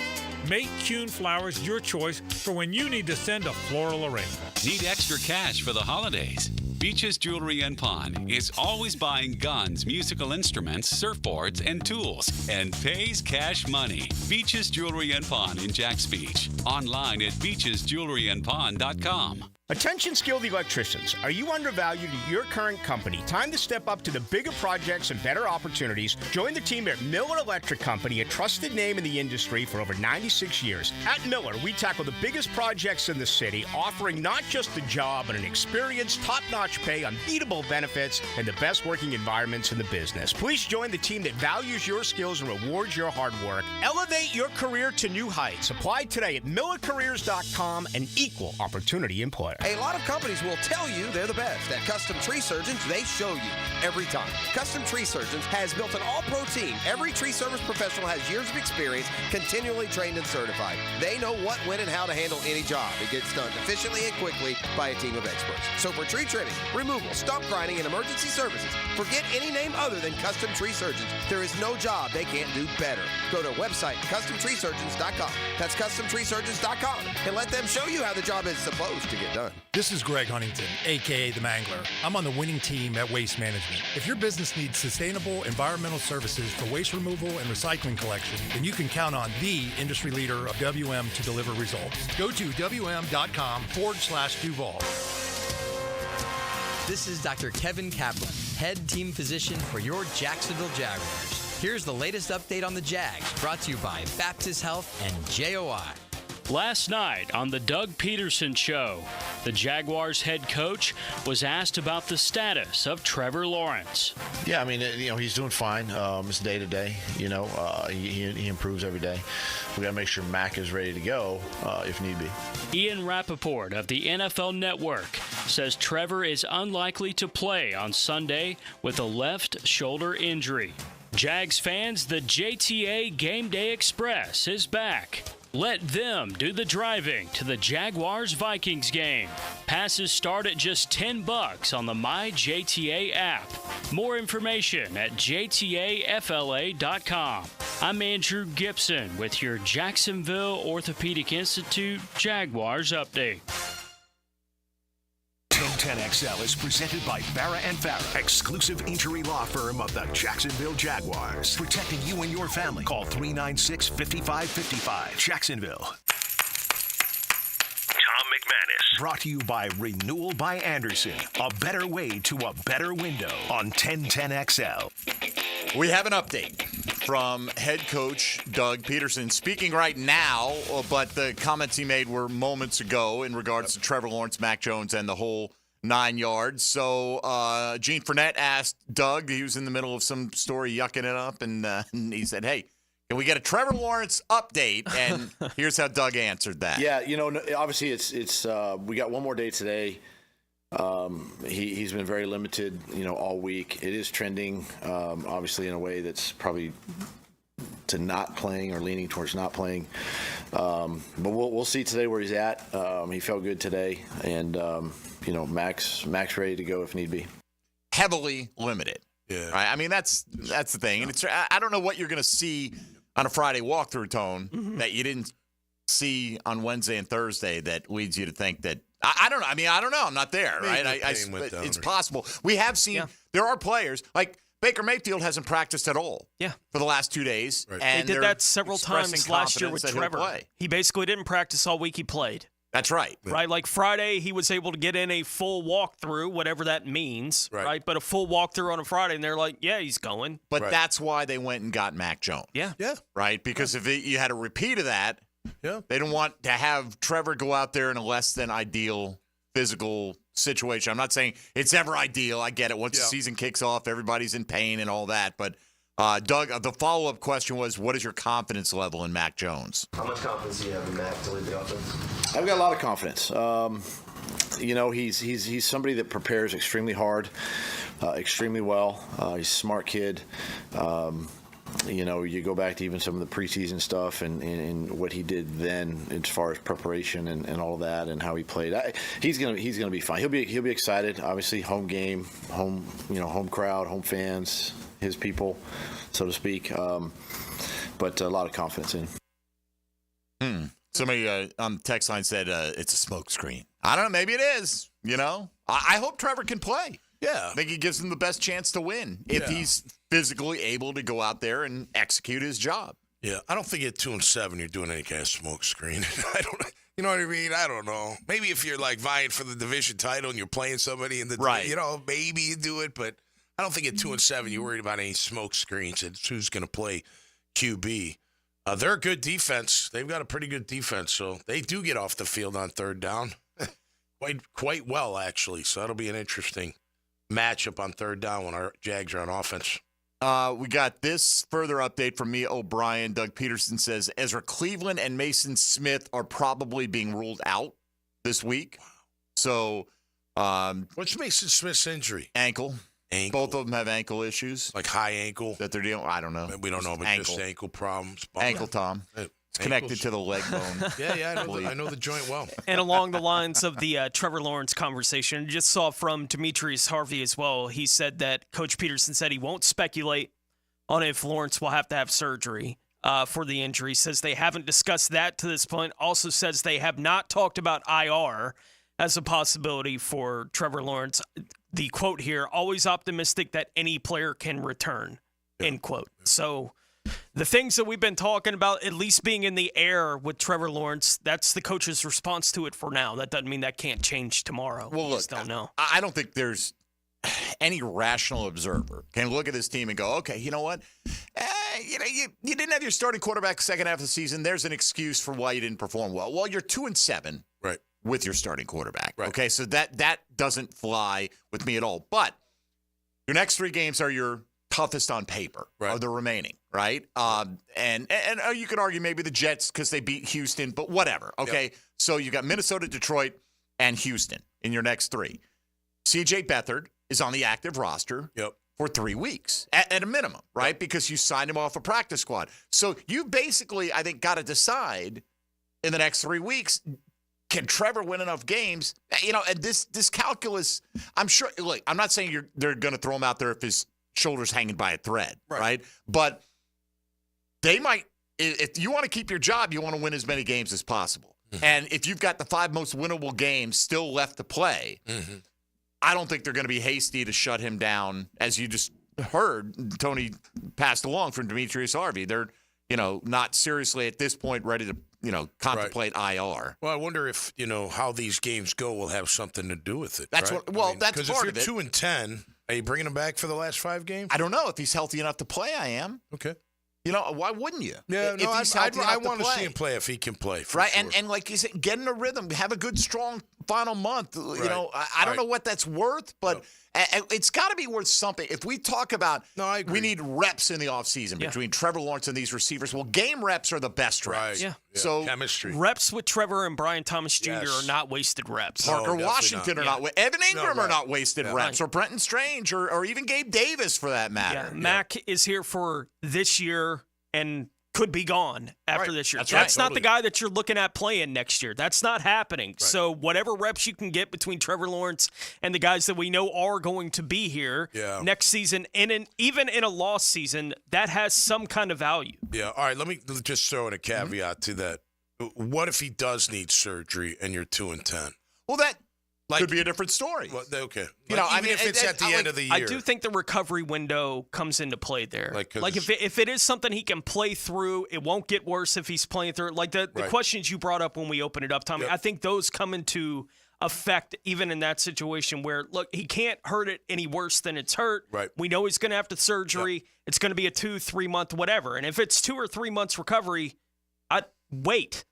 Make Kuhn Flowers your choice for when you need to send a floral arrangement. Need extra cash for the holidays? Beaches Jewelry and Pawn is always buying guns, musical instruments, surfboards, and tools, and pays cash money. Beaches Jewelry and Pawn in Jacks Beach. Online at beachesjewelryandpawn.com. Attention skilled electricians, are you undervalued at your current company? Time to step up to the bigger projects and better opportunities. Join the team at Miller Electric Company, a trusted name in the industry for over 96 years. At Miller, we tackle the biggest projects in the city, offering not just a job, but an experienced, top-notch pay, unbeatable benefits, and the best working environments in the business. Please join the team that values your skills and rewards your hard work. Elevate your career to new heights. Apply today at millercareers.com, an equal opportunity employer. A lot of companies will tell you they're the best. At Custom Tree Surgeons, they show you every time. Custom Tree Surgeons has built an all-pro team. Every tree service professional has years of experience, continually trained and certified. They know what, when, and how to handle any job. It gets done efficiently and quickly by a team of experts. So for tree trimming, removal, stump grinding, and emergency services, forget any name other than Custom Tree Surgeons. There is no job they can't do better. Go to website CustomTreeSurgeons.com. That's CustomTreeSurgeons.com, and let them show you how the job is supposed to get done. This is Greg Huntington, a.k.a. The Mangler. I'm on the winning team at Waste Management. If your business needs sustainable environmental services for waste removal and recycling collection, then you can count on the industry leader of WM to deliver results. Go to WM.com/Duval. This is Dr. Kevin Kaplan, head team physician for your Jacksonville Jaguars. Here's the latest update on the Jags, brought to you by Baptist Health and JOI. Last night on the Doug Peterson Show, the Jaguars head coach was asked about the status of Trevor Lawrence. Yeah, I mean, he's doing fine. It's day to day. He improves every day. We got to make sure Mac is ready to go if need be. Ian Rappaport of the NFL Network says Trevor is unlikely to play on Sunday with a left shoulder injury. Jags fans, the JTA Game Day Express is back. Let them do the driving to the Jaguars Vikings game. Passes start at just $10 on the MyJTA app. More information at jtafla.com. I'm Andrew Gibson with your Jacksonville Orthopedic Institute Jaguars update. 1010XL is presented by Farah & Farah, exclusive injury law firm of the Jacksonville Jaguars. Protecting you and your family. Call 396-5555. Jacksonville. Tom McManus. Brought to you by Renewal by Anderson, a better way to a better window on 1010XL. We have an update from head coach Doug Peterson, speaking right now, but the comments he made were moments ago in regards to Trevor Lawrence, Mac Jones, and the whole 9 yards. So Gene Fournette asked Doug, he was in the middle of some story yucking it up, and he said, hey, can we get a Trevor Lawrence update? And here's how Doug answered that. Yeah, obviously it's we got one more day today. He's been very limited, all week. It is trending, obviously, in a way that's probably to not playing or leaning towards not playing. But we'll see today where he's at. He felt good today, and Mac's ready to go if need be. Heavily limited. Yeah. Right? I mean, that's the thing. And I don't know what you're going to see on a Friday walkthrough, Tone, that you didn't see on Wednesday and Thursday that leads you to think that I don't know. I mean, I don't know. I'm not there, right? It's possible. We have seen there are players like Baker Mayfield hasn't practiced at all. For the last 2 days, Right. and They did that several times last year with Trevor. Play. He basically didn't practice all week. He played. That's right. Right, like Friday, he was able to get in a full walkthrough, whatever that means, right? But a full walkthrough on a Friday, and they're like, yeah, he's going. But that's why they went and got Mac Jones. Yeah. Right? Because if you had a repeat of that, they didn't want to have Trevor go out there in a less than ideal physical situation. I'm not saying it's ever ideal. I get it. Once the season kicks off, everybody's in pain and all that. But, Doug, the follow-up question was, what is your confidence level in Mac Jones? How much confidence do you have in Mac to lead the offense? I've got a lot of confidence. He's somebody that prepares extremely hard, extremely well. He's a smart kid. You go back to even some of the preseason stuff and what he did then as far as preparation and all of that and how he played. He's gonna be fine. He'll be excited. Obviously, home game, home crowd, home fans, his people, so to speak. But a lot of confidence in. Somebody on the text line said it's a smokescreen. I don't know. Maybe it is. I hope Trevor can play. Yeah. I think he gives him the best chance to win if he's physically able to go out there and execute his job. Yeah, I don't think at 2-7 you're doing any kind of smoke screen. I don't. You know what I mean? I don't know. Maybe if you're like vying for the division title and you're playing somebody in the maybe you do it, but I don't think at 2-7 you're worried about any smoke screens. It's who's going to play QB. They're a good defense. They've got a pretty good defense, so they do get off the field on third down quite well, actually. So that'll be an interesting matchup on third down when our Jags are on offense. We got this further update from Mia O'Brien. Doug Peterson says Ezra Cleveland and Mason Smith are probably being ruled out this week. So, what's Mason Smith's injury? Ankle. Both of them have ankle issues. Like high ankle? That they're dealing with. I don't know. We don't know, but just ankle problems. Ankle, Tom. It's connected to the leg bone. I know the joint well. And along the lines of the Trevor Lawrence conversation, just saw from Demetrius Harvey as well. He said that Coach Peterson said he won't speculate on if Lawrence will have to have surgery for the injury. Says they haven't discussed that to this point. Also says they have not talked about IR as a possibility for Trevor Lawrence. The quote here, always optimistic that any player can return, end quote. So the things that we've been talking about, at least being in the air with Trevor Lawrence, that's the coach's response to it for now. That doesn't mean that can't change tomorrow. Well, look, don't know. I don't think there's any rational observer can look at this team and go, okay, you know what? You didn't have your starting quarterback second half of the season. There's an excuse for why you didn't perform well. Well, you're 2-7 with your starting quarterback. Right. Okay, so that doesn't fly with me at all. But your next 3 games are your toughest on paper, are the remaining, right? And you could argue maybe the Jets because they beat Houston, but whatever, okay? Yep. So you got Minnesota, Detroit, and Houston in your next 3. C.J. Beathard is on the active roster for 3 weeks at a minimum, right? Because you signed him off a practice squad. So you basically, I think, got to decide in the next 3 weeks, can Trevor win enough games? And this calculus, I'm sure, look, I'm not saying they're going to throw him out there if his shoulder's hanging by a thread, right? But they might, if you want to keep your job, you want to win as many games as possible. Mm-hmm. And if you've got the 5 most winnable games still left to play, I don't think they're going to be hasty to shut him down. As you just heard, Tony passed along from Demetrius Harvey. They're, not seriously at this point ready to contemplate IR. Well, I wonder if, how these games go will have something to do with it. That's right? that's part of it. Because if you're 2-10, are you bringing him back for the last 5 games? I don't know. If he's healthy enough to play, I am. Okay. Why wouldn't you? Yeah, if he's healthy enough I want to play. see him play if he can play. Right, sure. and like you said, get in a rhythm, have a good, strong final month. Right. I don't know what that's worth, but it's got to be worth something. If we talk about, I agree. we need reps in the offseason between Trevor Lawrence and these receivers. Well, game reps are the best reps. Right. Yeah. So chemistry. Reps with Trevor and Brian Thomas Jr. Yes. are not wasted reps. Parker Washington are not. Evan Ingram are not wasted Yeah. reps, or Brenton Strange, or even Gabe Davis for that matter. Yeah. Mac is here for this year and could be gone after this year. That's not the guy that you're looking at playing next year. That's not happening. Right. So whatever reps you can get between Trevor Lawrence and the guys that we know are going to be here next season, and even in a lost season, that has some kind of value. Yeah. All right. Let me just throw in a caveat to that. What if he does need surgery and you're 2-10? Well, that could be a different story. Well, okay. Even if it's at the end of the year. I do think the recovery window comes into play there. Like if it is something he can play through, it won't get worse if he's playing through it. Like the questions you brought up when we opened it up, Tommy, I think those come into effect even in that situation where, look, he can't hurt it any worse than it's hurt. Right. We know he's going to have the surgery. Yep. It's going to be a 2-3 month whatever. And if it's 2 or 3 months recovery, I'd wait.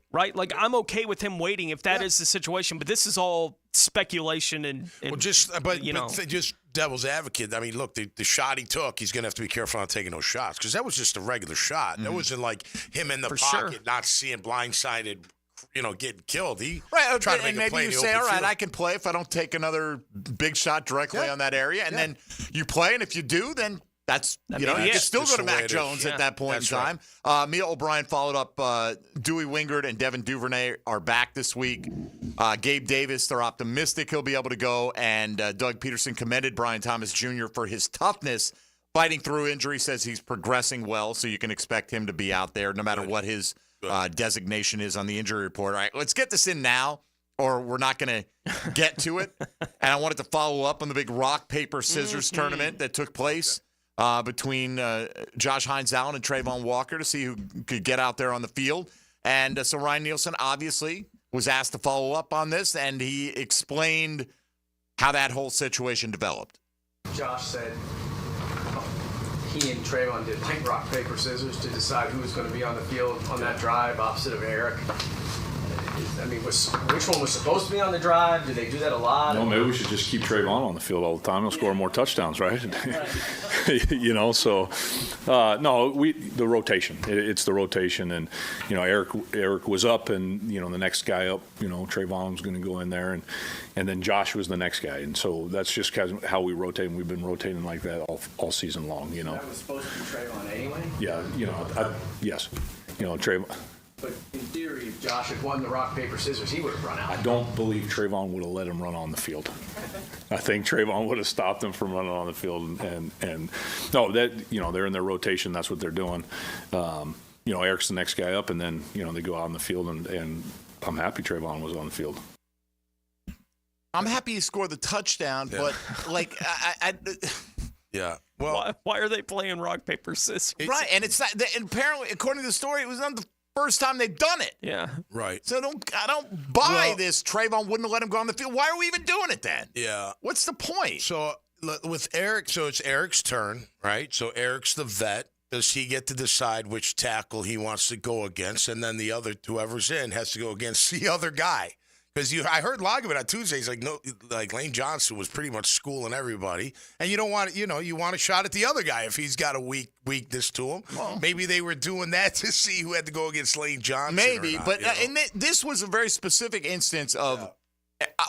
Right? Like, I'm okay with him waiting if that is the situation, but this is all speculation and just devil's advocate. I mean, look, the shot he took, he's going to have to be careful not taking those shots because that was just a regular shot. That wasn't like him in the pocket, not seeing blindsided, getting killed. He tried to make and maybe you say, all right, I can play if I don't take another big shot directly on that area, and then you play, and if you do, then that's, you can still go to Mac Jones at that point in time. Right. Mia O'Brien followed up. Dewey Wingard and Devin Duvernay are back this week. Gabe Davis, they're optimistic he'll be able to go. And Doug Peterson commended Brian Thomas Jr. for his toughness fighting through injury, says he's progressing well, so you can expect him to be out there no matter what his designation is on the injury report. All right, let's get this in now, or we're not going to get to it. And I wanted to follow up on the big rock, paper, scissors tournament that took place between Josh Hines-Allen and Trayvon Walker to see who could get out there on the field. And so Ryan Nielsen obviously was asked to follow up on this, and he explained how that whole situation developed. Josh said he and Trayvon did rock, paper, scissors to decide who was going to be on the field on that drive opposite of Eric. I mean, which one was supposed to be on the drive? Do they do that a lot? No, maybe we should just keep Trayvon on the field all the time. He'll score more touchdowns, right? The rotation. It's the rotation, and Eric was up, and the next guy up, Trayvon was going to go in there, and then Josh was the next guy, and so that's just kind of how we rotate. And we've been rotating like that all season long. So that was supposed to be Trayvon anyway. Yeah, yes, Trayvon. But in theory, if Josh had won the rock, paper, scissors, he would have run out. I don't believe Trayvon would have let him run on the field. I think Trayvon would have stopped him from running on the field. And no, that they're in their rotation. That's what they're doing. Eric's the next guy up, and then they go out on the field, and I'm happy Trayvon was on the field. I'm happy he scored the touchdown, but yeah. Well, why are they playing rock, paper, scissors? Right, and it's not. And apparently, according to the story, it was not the first time they've done it. Yeah. Right. So I don't buy this. Trayvon wouldn't have let him go on the field. Why are we even doing it then? Yeah. What's the point? So with Eric, it's Eric's turn, right? So Eric's the vet. Does he get to decide which tackle he wants to go against, and then the other whoever's in has to go against the other guy? Because I heard Loggeman on Tuesday. He's like Lane Johnson was pretty much schooling everybody, and you don't want you want a shot at the other guy if he's got a weakness to him. Well, maybe they were doing that to see who had to go against Lane Johnson. Maybe, but and this was a very specific instance of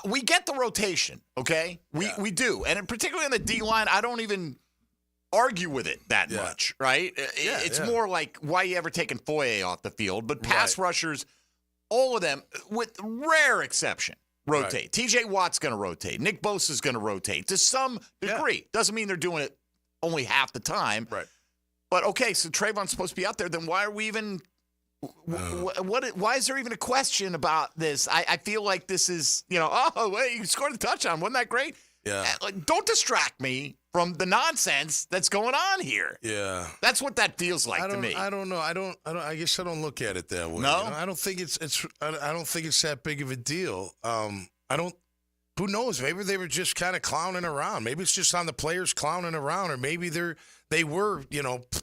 we get the rotation, okay? We do, and particularly on the D line, I don't even argue with it that much, right? It's more like why you ever taking Foye off the field, but pass rushers. All of them, with rare exception, rotate. Right. T.J. Watt's going to rotate. Nick Bosa's going to rotate to some degree. Yeah. Doesn't mean they're doing it only half the time. Right. But, okay, so Trayvon's supposed to be out there. Then why are we even why is there even a question about this? I feel like this is, you scored a touchdown. Wasn't that great? Yeah. Don't distract me from the nonsense that's going on here. Yeah. That's what that feels like to me. I don't know. I guess I don't look at it that way. No? I don't think it's that big of a deal. Who knows? Maybe they were just kind of clowning around. Maybe it's just on the players clowning around, or maybe they were,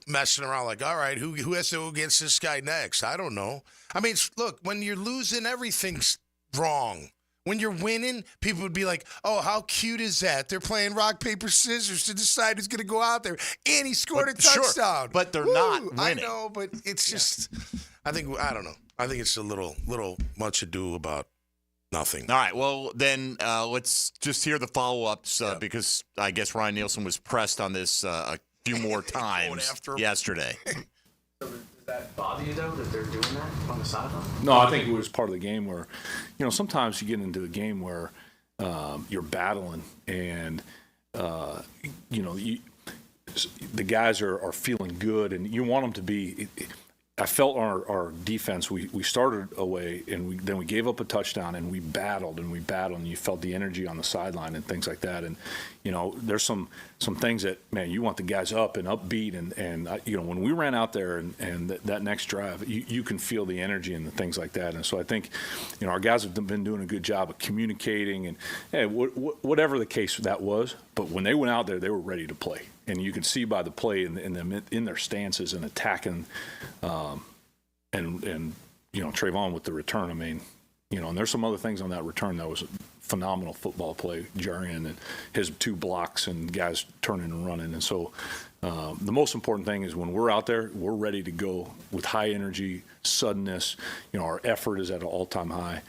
messing around like, all right, who has to go against this guy next? I don't know. I mean, look, when you're losing, everything's wrong. When you're winning, people would be like, oh, how cute is that? They're playing rock, paper, scissors to decide who's going to go out there. And he scored a touchdown. Sure, but they're not winning. I know, but it's just, I don't know. I think it's a little much ado about nothing. All right, well, then let's just hear the follow-ups because I guess Ryan Nielsen was pressed on this a few more times yesterday. So does that bother you, though, that they're doing that on the sideline? No, I think it was part of the game where, sometimes you get into a game where you're battling and, the guys are feeling good and you want them to be I felt our defense, we started away and then we gave up a touchdown and we battled and you felt the energy on the sideline and things like that. And, there's some things that, man, you want the guys up and upbeat. And when we ran out there and that next drive, you can feel the energy and the things like that. And so I think, our guys have been doing a good job of communicating and whatever the case that was. But when they went out there, they were ready to play. And you can see by the play and them in their stances and attacking, and Trayvon with the return. I mean, and there's some other things on that return that was a phenomenal football play. Jarian and his 2 blocks and guys turning and running. And so the most important thing is when we're out there, we're ready to go with high energy, suddenness. Our effort is at an all-time high.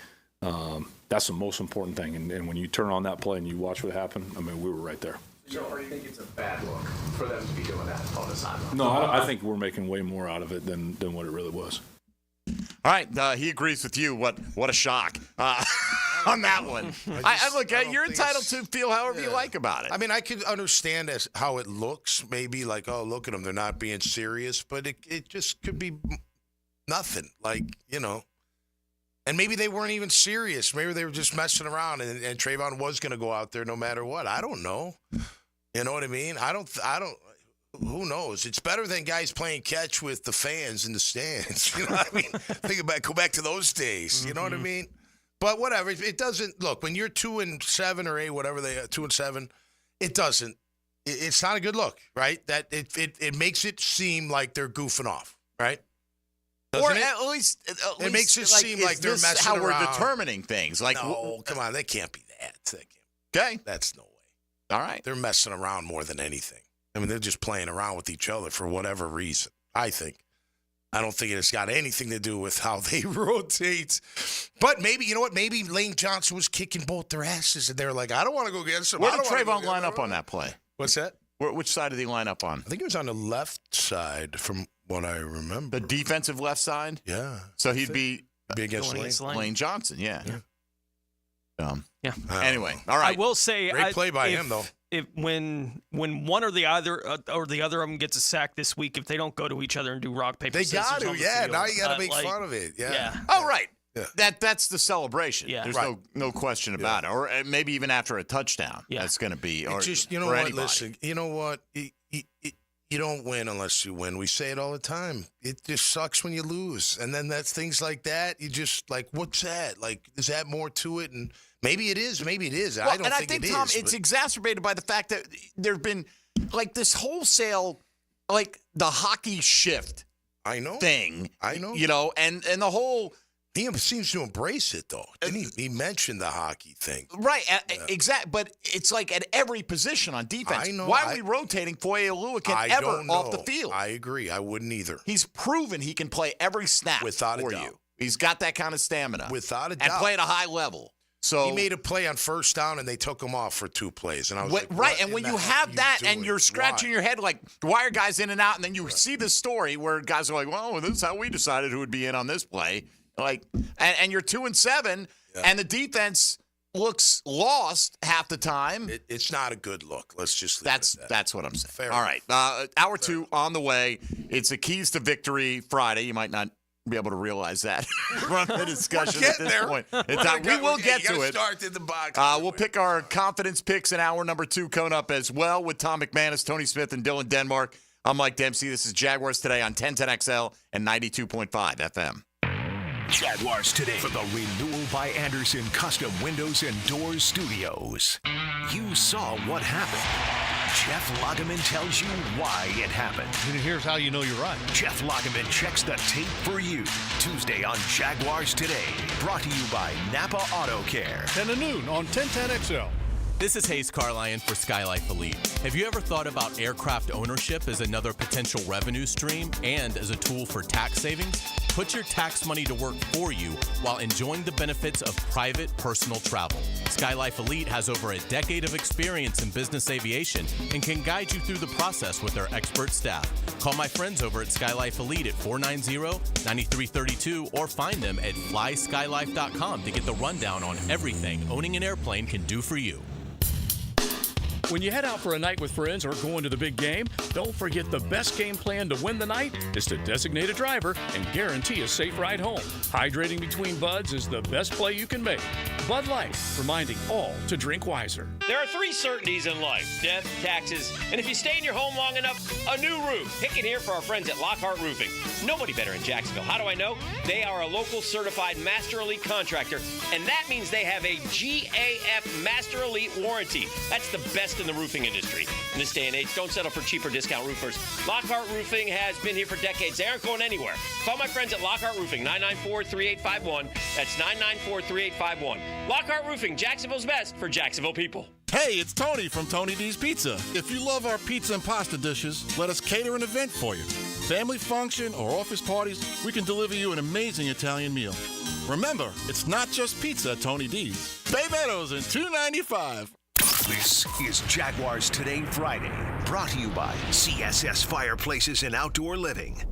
That's the most important thing. And when you turn on that play and you watch what happened, I mean, we were right there. So you think it's a bad look for them to be doing that on the sideline? No, I think we're making way more out of it than what it really was. All right, he agrees with you. What a shock on that one. Look, you're entitled to feel however you like about it. I mean, I could understand how it looks. Maybe like, oh, look at them, they're not being serious. But it just could be nothing. Like, And maybe they weren't even serious. Maybe they were just messing around, and Trayvon was going to go out there no matter what. I don't know. You know what I mean? I don't. Who knows? It's better than guys playing catch with the fans in the stands. You know what I mean? Go back to those days. You know what I mean? But whatever. It doesn't look when you're 2-7 or 8, whatever they are, 2-7. It doesn't. It's not a good look, right? That it makes it seem like they're goofing off, right? Or at least it makes it seem like they're messing around. How we're determining things. Like, no, come on, they can't be that. Okay, that's no way. All right, they're messing around more than anything. I mean, they're just playing around with each other for whatever reason. I don't think it's got anything to do with how they rotate. But maybe, you know what? Maybe Lane Johnson was kicking both their asses, and they're like, I don't want to go against him. Where did Trayvon line up on that play? What's that? Which side did he line up on? I think it was on the left side, from what I remember. The defensive left side? Yeah. So he'd be against Lane Johnson, yeah. Yeah. Anyway, all right. I will say, great play by him, though. When one or the other of them gets a sack this week, if they don't go to each other and do rock paper scissors, they got to. Yeah. Field, now you got to make fun of it. Yeah. Oh, right. Yeah. That's the celebration. Yeah. There's no question about it. Or maybe even after a touchdown, that's going to be. Or just you know what? Anybody. Listen, you know what? You don't win unless you win. We say it all the time. It just sucks when you lose, and then that's things like that. You just like, what's that? Like, is that more to it? And maybe it is. Maybe it is. Well, I don't think it is. Tom, it's exacerbated by the fact that there've been like this wholesale, like the hockey shift. I know thing. I know. And the whole. He seems to embrace it, though. Didn't he mentioned the hockey thing. Right, exactly. But it's like at every position on defense. I know. Why are we rotating Foye Oluwakin ever off the field? I agree. I wouldn't either. He's proven he can play every snap without for a doubt. You. He's got that kind of stamina. Without a doubt. And play at a high level. So he made a play on first down, and they took him off for 2 plays. And I was like, right. And when you have that and you're scratching your head like, why are guys in and out? And then you see this story where guys are like, well, this is how we decided who would be in on this play. Like, and you're 2-7, and the defense looks lost half the time. It's not a good look. Let's just leave it at that. That's what I'm saying. Fair All enough. right, hour 2 on the way. It's a Keys to Victory Friday. You might not be able to realize that from the discussion We're at getting this there. point. We will get to it. Start in the box. We'll pick our confidence picks in hour number 2 coming up as well with Tom McManus, Tony Smith, and Dylan Denmark. I'm Mike Dempsey. This is Jaguars Today on 1010XL and 92.5 FM. Jaguars Today for the Renewal by Anderson Custom Windows and Doors Studios. You saw what happened. Jeff Lageman tells you why it happened. And here's how you know you're right. Jeff Lageman checks the tape for you. Tuesday on Jaguars Today. Brought to you by Napa Auto Care. 10 to noon on 1010XL. This is Hayes Carlyon for Skylife Elite. Have you ever thought about aircraft ownership as another potential revenue stream and as a tool for tax savings? Put your tax money to work for you while enjoying the benefits of private personal travel. Skylife Elite has over a decade of experience in business aviation and can guide you through the process with their expert staff. Call my friends over at Skylife Elite at 490-9332 or find them at flyskylife.com to get the rundown on everything owning an airplane can do for you. When you head out for a night with friends or going to the big game, don't forget the best game plan to win the night is to designate a driver and guarantee a safe ride home. Hydrating between buds is the best play you can make. Bud Light, reminding all to drink wiser. There are 3 certainties in life: death, taxes, and if you stay in your home long enough, a new roof. Pick it here for our friends at Lockhart Roofing. Nobody better in Jacksonville. How do I know? They are a local certified Master Elite contractor, and that means they have a GAF Master Elite warranty. That's the best in the roofing industry. In this day and age, don't settle for cheaper discount roofers. Lockhart Roofing has been here for decades. They aren't going anywhere. Call my friends at Lockhart Roofing, 994-3851. That's 994-3851. Lockhart Roofing, Jacksonville's best for Jacksonville people. Hey, it's Tony from Tony D's Pizza. If you love our pizza and pasta dishes, let us cater an event for you. Family function or office parties, we can deliver you an amazing Italian meal. Remember, it's not just pizza at Tony D's. Bay Meadows and $2.95. This is Jaguars Today Friday, brought to you by CSS Fireplaces and Outdoor Living.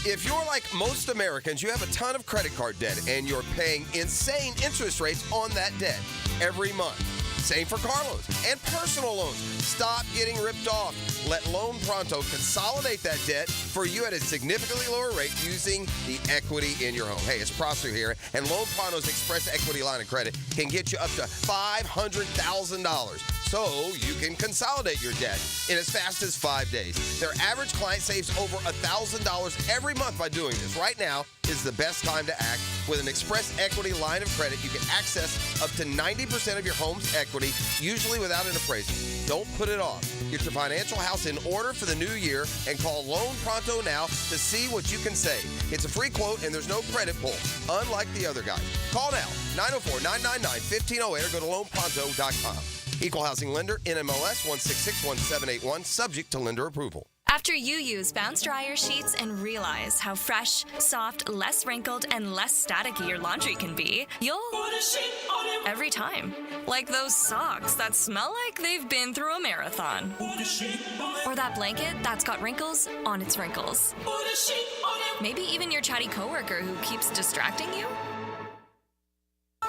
If you're like most Americans, you have a ton of credit card debt and you're paying insane interest rates on that debt every month. Same for car loans and personal loans. Stop getting ripped off. Let Loan Pronto consolidate that debt for you at a significantly lower rate using the equity in your home. Hey, it's Prosser here, and Loan Pronto's Express Equity Line of Credit can get you up to $500,000. So you can consolidate your debt in as fast as 5 days. Their average client saves over $1,000 every month by doing this. Right now is the best time to act. With an Express Equity Line of Credit, you can access up to 90% of your home's equity, usually without an appraisal. Don't put it off. Get your financial house in order for the new year and call Loan Pronto now to see what you can save. It's a free quote and there's no credit pull, unlike the other guys. Call now, 904-999-1508 or go to loanpronto.com. Equal housing lender, NMLS 1661781, subject to lender approval. After you use Bounce Dryer sheets and realize how fresh, soft, less wrinkled, and less staticky your laundry can be, you'll put a sheet on it every time. Like those socks that smell like they've been through a marathon. Put a sheet on it. Or that blanket that's got wrinkles on its wrinkles. Put a sheet on it. Maybe even your chatty coworker who keeps distracting you.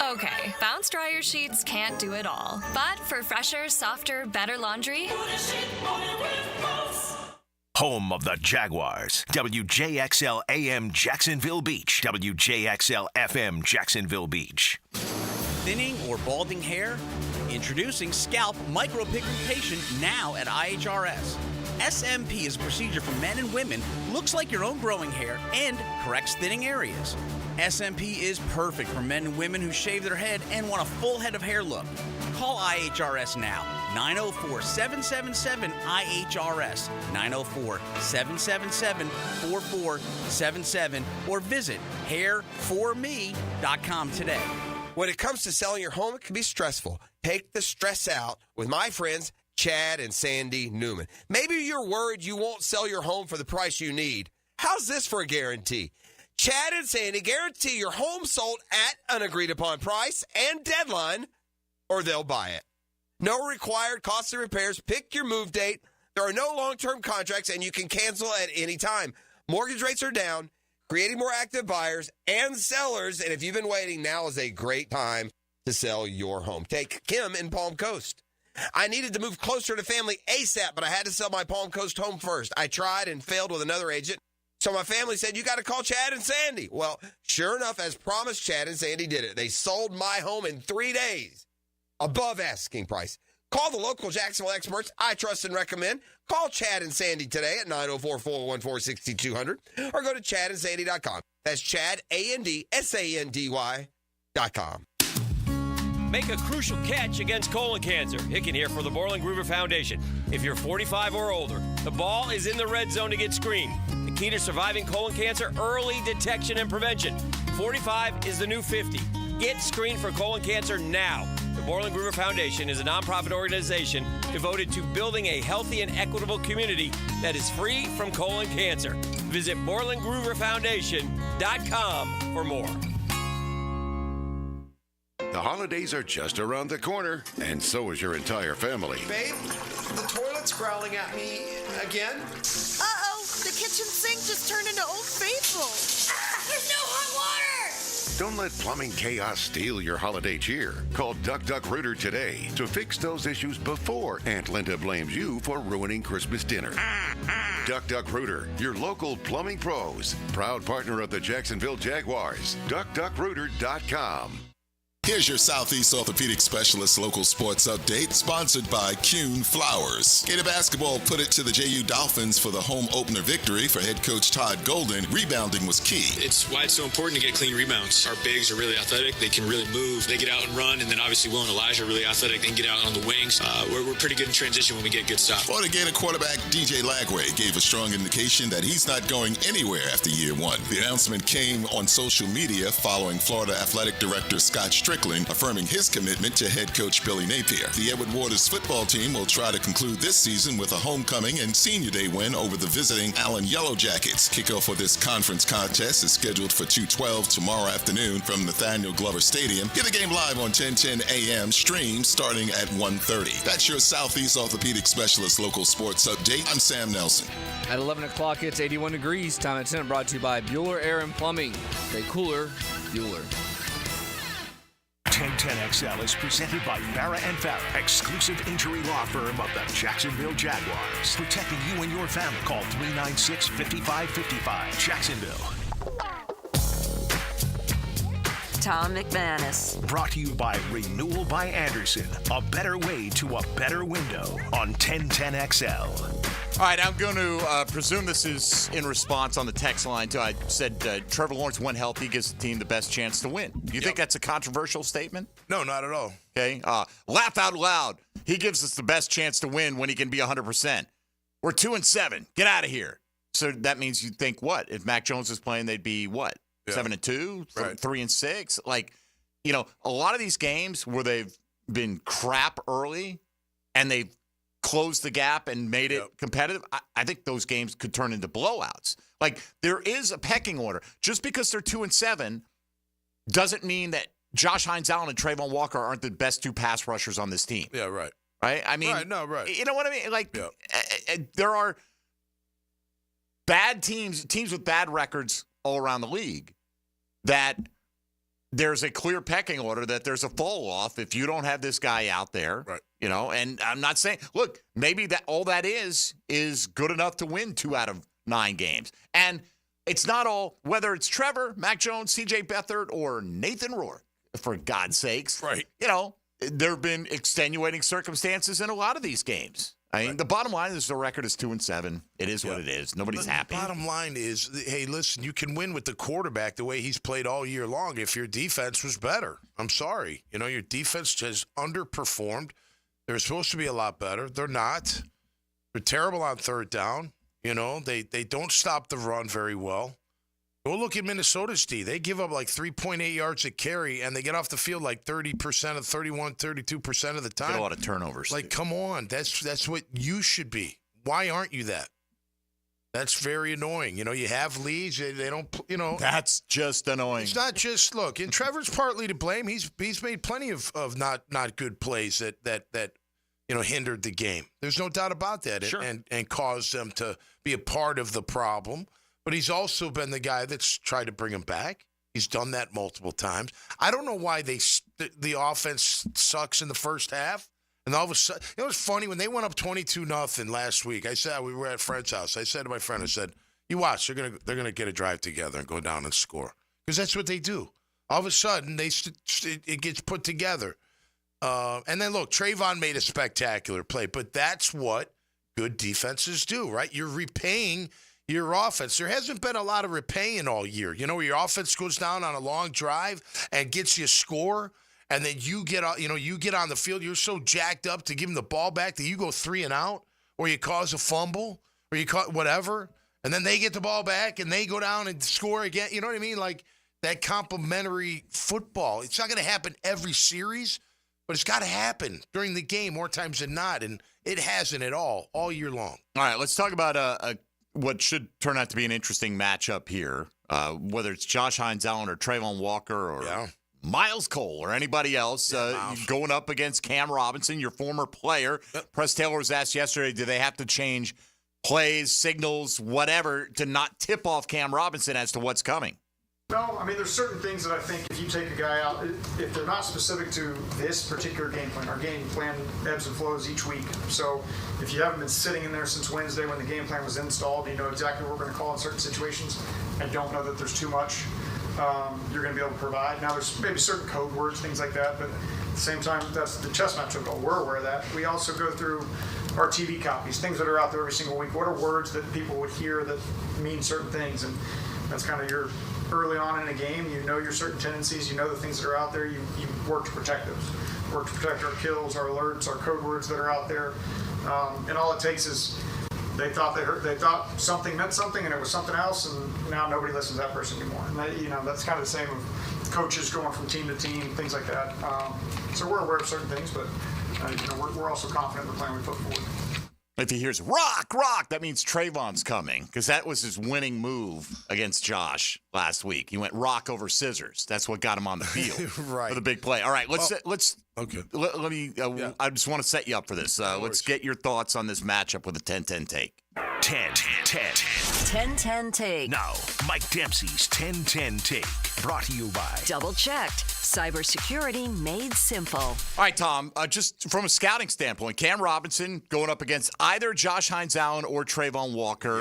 Okay, Bounce Dryer sheets can't do it all. But for fresher, softer, better laundry, put a sheet on it with Bounce. Home of the Jaguars. WJXL AM Jacksonville Beach. WJXL FM Jacksonville Beach. Thinning or balding hair? Introducing Scalp Micropigmentation now at IHRS. SMP is a procedure for men and women, looks like your own growing hair, and corrects thinning areas. SMP is perfect for men and women who shave their head and want a full head of hair look. Call IHRS now, 904-777-IHRS, 904-777-4477, or visit hairforme.com today. When it comes to selling your home, it can be stressful. Take the stress out with my friends Chad and Sandy Newman. Maybe you're worried you won't sell your home for the price you need. How's this for a guarantee? Chad and Sandy guarantee your home sold at an agreed-upon price and deadline, or they'll buy it. No required costs and repairs. Pick your move date. There are no long-term contracts, and you can cancel at any time. Mortgage rates are down, creating more active buyers and sellers, and if you've been waiting, now is a great time to sell your home. Take Kim in Palm Coast. I needed to move closer to family ASAP, but I had to sell my Palm Coast home first. I tried and failed with another agent. So my family said, you got to call Chad and Sandy. Well, sure enough, as promised, Chad and Sandy did it. They sold my home in 3 days, above asking price. Call the local Jacksonville experts I trust and recommend. Call Chad and Sandy today at 904-414-6200 or go to chadandsandy.com. That's Chad, ANDSANDY.com. Make a crucial catch against colon cancer. Hicken here for the Borland Gruber Foundation. If you're 45 or older, the ball is in the red zone to get screened. The key to surviving colon cancer, early detection and prevention. 45 is the new 50. Get screened for colon cancer now. The Borland Gruber Foundation is a nonprofit organization devoted to building a healthy and equitable community that is free from colon cancer. Visit BorlandGruberFoundation.com for more. The holidays are just around the corner, and so is your entire family. Babe, the toilet's growling at me again. Uh-oh, the kitchen sink just turned into Old Faithful. There's no hot water! Don't let plumbing chaos steal your holiday cheer. Call Duck Duck Rooter today to fix those issues before Aunt Linda blames you for ruining Christmas dinner. Duck Duck Rooter, your local plumbing pros. Proud partner of the Jacksonville Jaguars. DuckDuckRooter.com. Here's your Southeast Orthopedic Specialist local sports update, sponsored by Kuhn Flowers. Gator basketball put it to the JU Dolphins for the home opener victory. For head coach Todd Golden, rebounding was key. It's why it's so important to get clean rebounds. Our bigs are really athletic. They can really move. They get out and run, and then obviously Will and Elijah are really athletic. They can get out on the wings. We're pretty good in transition when we get good stops. Florida Gator quarterback DJ Lagway gave a strong indication that he's not going anywhere after year one. The announcement came on social media following Florida Athletic Director Scott Strickland affirming his commitment to head coach Billy Napier. The Edward Waters football team will try to conclude this season with a homecoming and senior day win over the visiting Allen Yellow Jackets. Kickoff for this conference contest is scheduled for 2:12 tomorrow afternoon from Nathaniel Glover Stadium. Get the game live on 10:10 a.m. stream starting at 1:30. That's your Southeast Orthopedic Specialist local sports update. I'm Sam Nelson. At 11 o'clock, it's 81 degrees. Time at 10, brought to you by Bueller Air and Plumbing. Stay cooler, Bueller. 1010XL is presented by Farah & Farah, exclusive injury law firm of the Jacksonville Jaguars. Protecting you and your family. Call 396-5555. Jacksonville. Tom McManus. Brought to you by Renewal by Anderson. A better way to a better window on 1010XL. All right, I'm going to presume this is in response on the text line to I said Trevor Lawrence, when healthy, gives the team the best chance to win. Do you think that's a controversial statement? No, not at all. Okay. Laugh out loud. He gives us the best chance to win when he can be 100%. We're 2-7. Get out of here. So that means you think what? If Mac Jones is playing, they'd be what? 7-2, right. 3-6. Like, you know, a lot of these games where they've been crap early and they've closed the gap and made it competitive, I think those games could turn into blowouts. Like, there is a pecking order. Just because they're 2-7 doesn't mean that Josh Hines Allen and Trayvon Walker aren't the best two pass rushers on this team. Yeah, right. Right? I mean, right. You know what I mean? Like, there are bad teams with bad records all around the league that there's a clear pecking order, that there's a fall off if you don't have this guy out there. Right. You know, and I'm not saying, look, maybe that all that is good enough to win 2 out of 9 games. And it's not all, whether it's Trevor, Mac Jones, C.J. Beathard, or Nathan Rourke, for God's sakes. Right. You know, there have been extenuating circumstances in a lot of these games. I mean, the bottom line is the record is 2-7. It is what it is. Nobody's happy. The bottom line is, hey, listen, you can win with the quarterback the way he's played all year long if your defense was better. I'm sorry. You know, your defense has underperformed. They're supposed to be a lot better. They're not. They're terrible on third down. You know, they don't stop the run very well. Go look at Minnesota's D. They give up like 3.8 yards a carry, and they get off the field like 30% of 32% of the time. Get a lot of turnovers. Like, come on. That's what you should be. Why aren't you that? That's very annoying. You know, you have leads. They don't, you know. That's just annoying. It's not just, look, and Trevor's partly to blame. He's made plenty of not good plays that you know, hindered the game. There's no doubt about that. Sure. And caused them to be a part of the problem. But he's also been the guy that's tried to bring him back. He's done that multiple times. I don't know why the offense sucks in the first half. And all of a sudden, it was funny when they went up 22-0 last week. I said, we were at a friend's house. I said to my friend, I said, You watch. They're gonna get a drive together and go down and score because that's what they do. All of a sudden, it gets put together. And then, look, Trayvon made a spectacular play, but that's what good defenses do, right? You're repaying your offense. There hasn't been a lot of repaying all year. You know, where your offense goes down on a long drive and gets you a score, and then you get on the field. You're so jacked up to give them the ball back that you go 3 and out, or you cause a fumble, or you cause whatever, and then they get the ball back and they go down and score again. You know what I mean? Like that complimentary football. It's not going to happen every series, but it's got to happen during the game more times than not, and it hasn't at all year long. All right, let's talk about what should turn out to be an interesting matchup here, whether it's Josh Hines Allen or Trayvon Walker or Miles Cole or anybody else going up against Cam Robinson, your former player. Press Taylor was asked yesterday, do they have to change plays, signals, whatever, to not tip off Cam Robinson as to what's coming? No, I mean, there's certain things that I think if you take a guy out, if they're not specific to this particular game plan, our game plan ebbs and flows each week. So if you haven't been sitting in there since Wednesday when the game plan was installed, you know exactly what we're going to call in certain situations. I don't know that there's too much you're going to be able to provide. Now, there's maybe certain code words, things like that, but at the same time, that's the chess matchup goal. We're aware of that. We also go through our TV copies, things that are out there every single week. What are words that people would hear that mean certain things? And that's kind of your early on in a game, you know your certain tendencies, you know the things that are out there, you work to protect those. Work to protect our kills, our alerts, our code words that are out there. And all it takes is they thought something meant something and it was something else, and now nobody listens to that person anymore. And that's kind of the same with coaches going from team to team, things like that. So we're aware of certain things, but we're also confident in the plan we put forward. If he hears rock, that means Trayvon's coming, because that was his winning move against Josh last week. He went rock over scissors. That's what got him on the field right. for the big play. All right, let's okay. Let me. I just want to set you up for this. Let's get your thoughts on this matchup with a 10-10 take. 10-10 take. Now, Mike Dempsey's 10-10 take, brought to you by Double-checked. Cybersecurity made simple. All right, Tom, just from a scouting standpoint, Cam Robinson going up against either Josh Hines Allen or Trayvon Walker,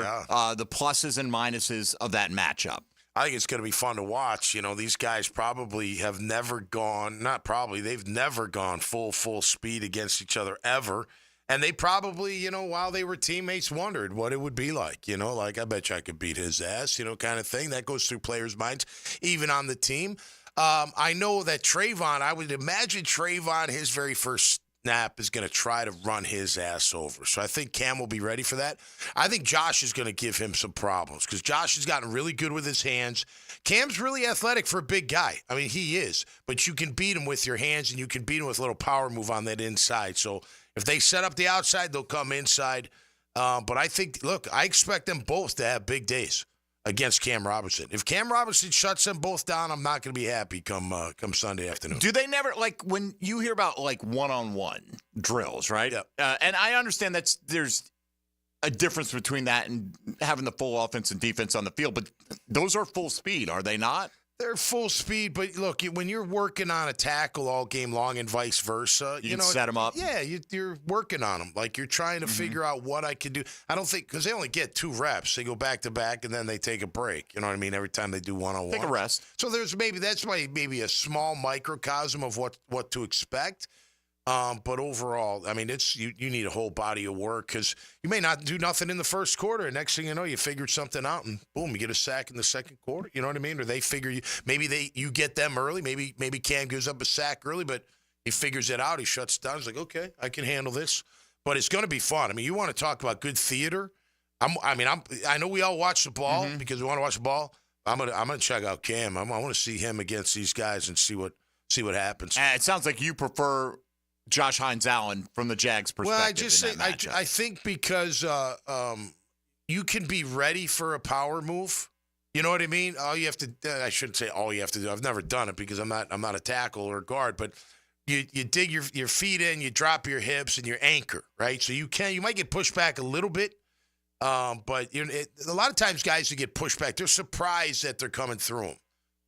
the pluses and minuses of that matchup. I think it's going to be fun to watch. You know, these guys probably have never gone, not probably, they've never gone full speed against each other ever. And they probably, while they were teammates, wondered what it would be like. Like, I bet you I could beat his ass, kind of thing. That goes through players' minds, even on the team. I know that Trayvon, I would imagine Trayvon, his very first snap is going to try to run his ass over. So I think Cam will be ready for that. I think Josh is going to give him some problems because Josh has gotten really good with his hands. Cam's really athletic for a big guy. I mean, he is. But you can beat him with your hands, and you can beat him with a little power move on that inside. So if they set up the outside, they'll come inside. But I think, look, I expect them both to have big days against Cam Robinson. If Cam Robinson shuts them both down, I'm not going to be happy come Sunday afternoon. Do they never, when you hear about, one-on-one drills, right? Yeah. And I understand there's a difference between that and having the full offense and defense on the field, but those are full speed, are they not? They're full speed, but look, when you're working on a tackle all game long and vice versa, you can set them up. Yeah, you're working on them. Like, you're trying to figure out what I can do. I don't think, because they only get 2 reps. They go back to back, and then they take a break. You know what I mean? Every time they do one-on-one. Take a rest. So that's maybe a small microcosm of what to expect. But overall, I mean, you need a whole body of work because you may not do nothing in the first quarter. And next thing you know, you figured something out, and boom, you get a sack in the second quarter. You know what I mean? Or they figure you get them early. Maybe Cam gives up a sack early, but he figures it out. He shuts down. He's like, okay, I can handle this. But it's going to be fun. I mean, you want to talk about good theater? I know we all watch the ball because we want to watch the ball. I'm gonna check out Cam. I want to see him against these guys and see what happens. And it sounds like you prefer Josh Hines Allen from the Jags' perspective. Well, I think because you can be ready for a power move. You know what I mean? All you have to I shouldn't say all you have to do. I've never done it because I'm not a tackle or a guard, but you dig your feet in, you drop your hips, and you anchor, right? So you might get pushed back a little bit, but a lot of times guys who get pushed back, they're surprised that they're coming through them.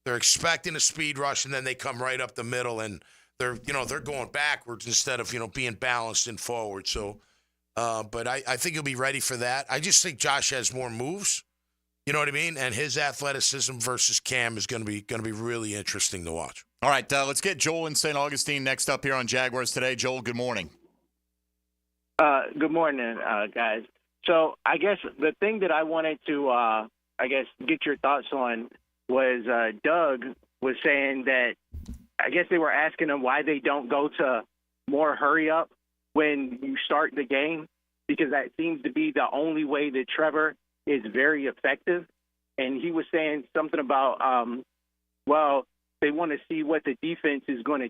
They're expecting a speed rush, and then they come right up the middle, and they're going backwards instead of being balanced and forward. So, but I think he'll be ready for that. I just think Josh has more moves. You know what I mean? And his athleticism versus Cam is going to be really interesting to watch. All right, let's get Joel in St. Augustine next up here on Jaguars Today. Joel, good morning. Good morning, guys. So I guess the thing that I wanted to, get your thoughts on was Doug was saying that I guess they were asking him why they don't go to more hurry up when you start the game, because that seems to be the only way that Trevor is very effective. And he was saying something about, they want to see what the defense is going to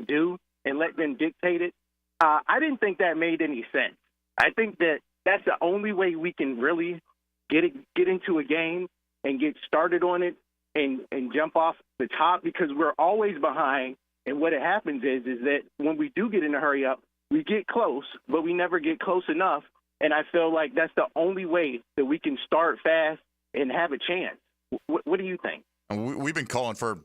do and let them dictate it. I didn't think that made any sense. I think that that's the only way we can really get into a game and get started on it and jump off the top, because we're always behind. And what happens is that when we do get in a hurry up, we get close, but we never get close enough. And I feel like that's the only way that we can start fast and have a chance. What do you think? We've been calling for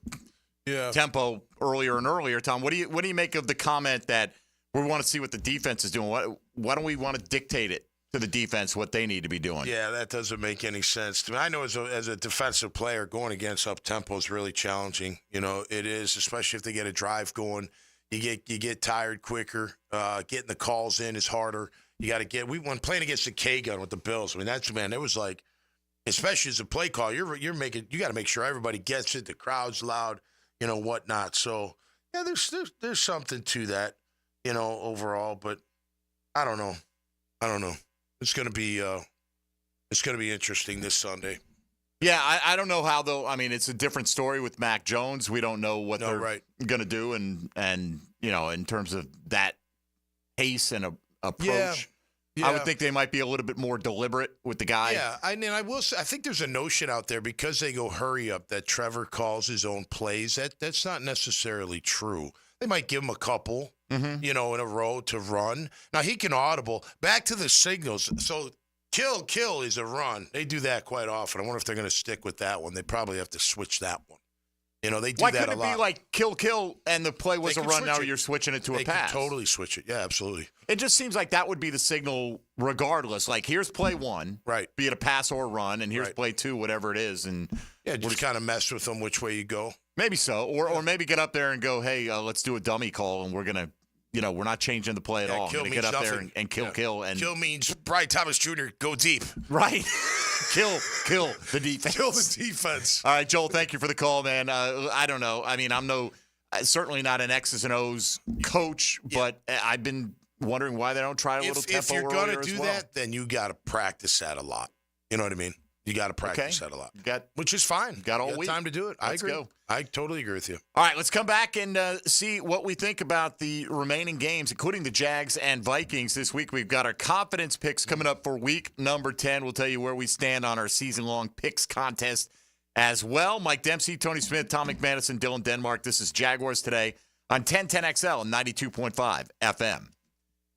tempo earlier and earlier. Tom, what do you make of the comment that we want to see what the defense is doing? Why don't we want to dictate it to the defense what they need to be doing? Yeah, that doesn't make any sense to me. I know as a defensive player, going against up tempo is really challenging. You know, it is, especially if they get a drive going. You get tired quicker. Getting the calls in is harder. You got to when playing against the K gun with the Bills. I mean, it was like, especially as a play call, you got to make sure everybody gets it. The crowd's loud, whatnot. So yeah, there's something to that, overall. But I don't know. It's gonna be interesting this Sunday. Yeah, I don't know how though. I mean, it's a different story with Mac Jones. We don't know what they're going to do, and in terms of that pace and approach. Yeah. I would think they might be a little bit more deliberate with the guy. Yeah, I will say, I think there's a notion out there because they go hurry up that Trevor calls his own plays. That's not necessarily true. They might give him a couple, in a row to run. Now he can audible. Back to the signals. So kill is a run. They do that quite often. I wonder if they're going to stick with that one. They probably have to switch that one. They do that a lot. Why couldn't it be like kill, and the play was a run, now you're switching it to a pass? They can totally switch it. Yeah, absolutely. It just seems like that would be the signal regardless. Like, here's play one, right? Be it a pass or a run, and here's play two, whatever it is. And just kind of mess with them which way you go. Maybe so. Or maybe get up there and go, hey, let's do a dummy call, and we're going to, we're not changing the play at all. Kill I'm means get up nothing. there and kill. And kill means Brian Thomas Jr., go deep. Right. Kill the defense. Kill the defense. All right, Joel, thank you for the call, man. I don't know. I mean, I'm certainly not an X's and O's coach, but I've been wondering why they don't try a little tempo. If you're going to do that, then you got to practice that a lot. You know what I mean? You got to practice that a lot. Which is fine. Got all week. Time to do it. Let's I agree. Go. I totally agree with you. All right, let's come back and see what we think about the remaining games, including the Jags and Vikings this week. We've got our confidence picks coming up for week number 10. We'll tell you where we stand on our season-long picks contest as well. Mike Dempsey, Tony Smith, Tom McManus, Dylan Denmark. This is Jaguars Today on 1010XL and 92.5 FM.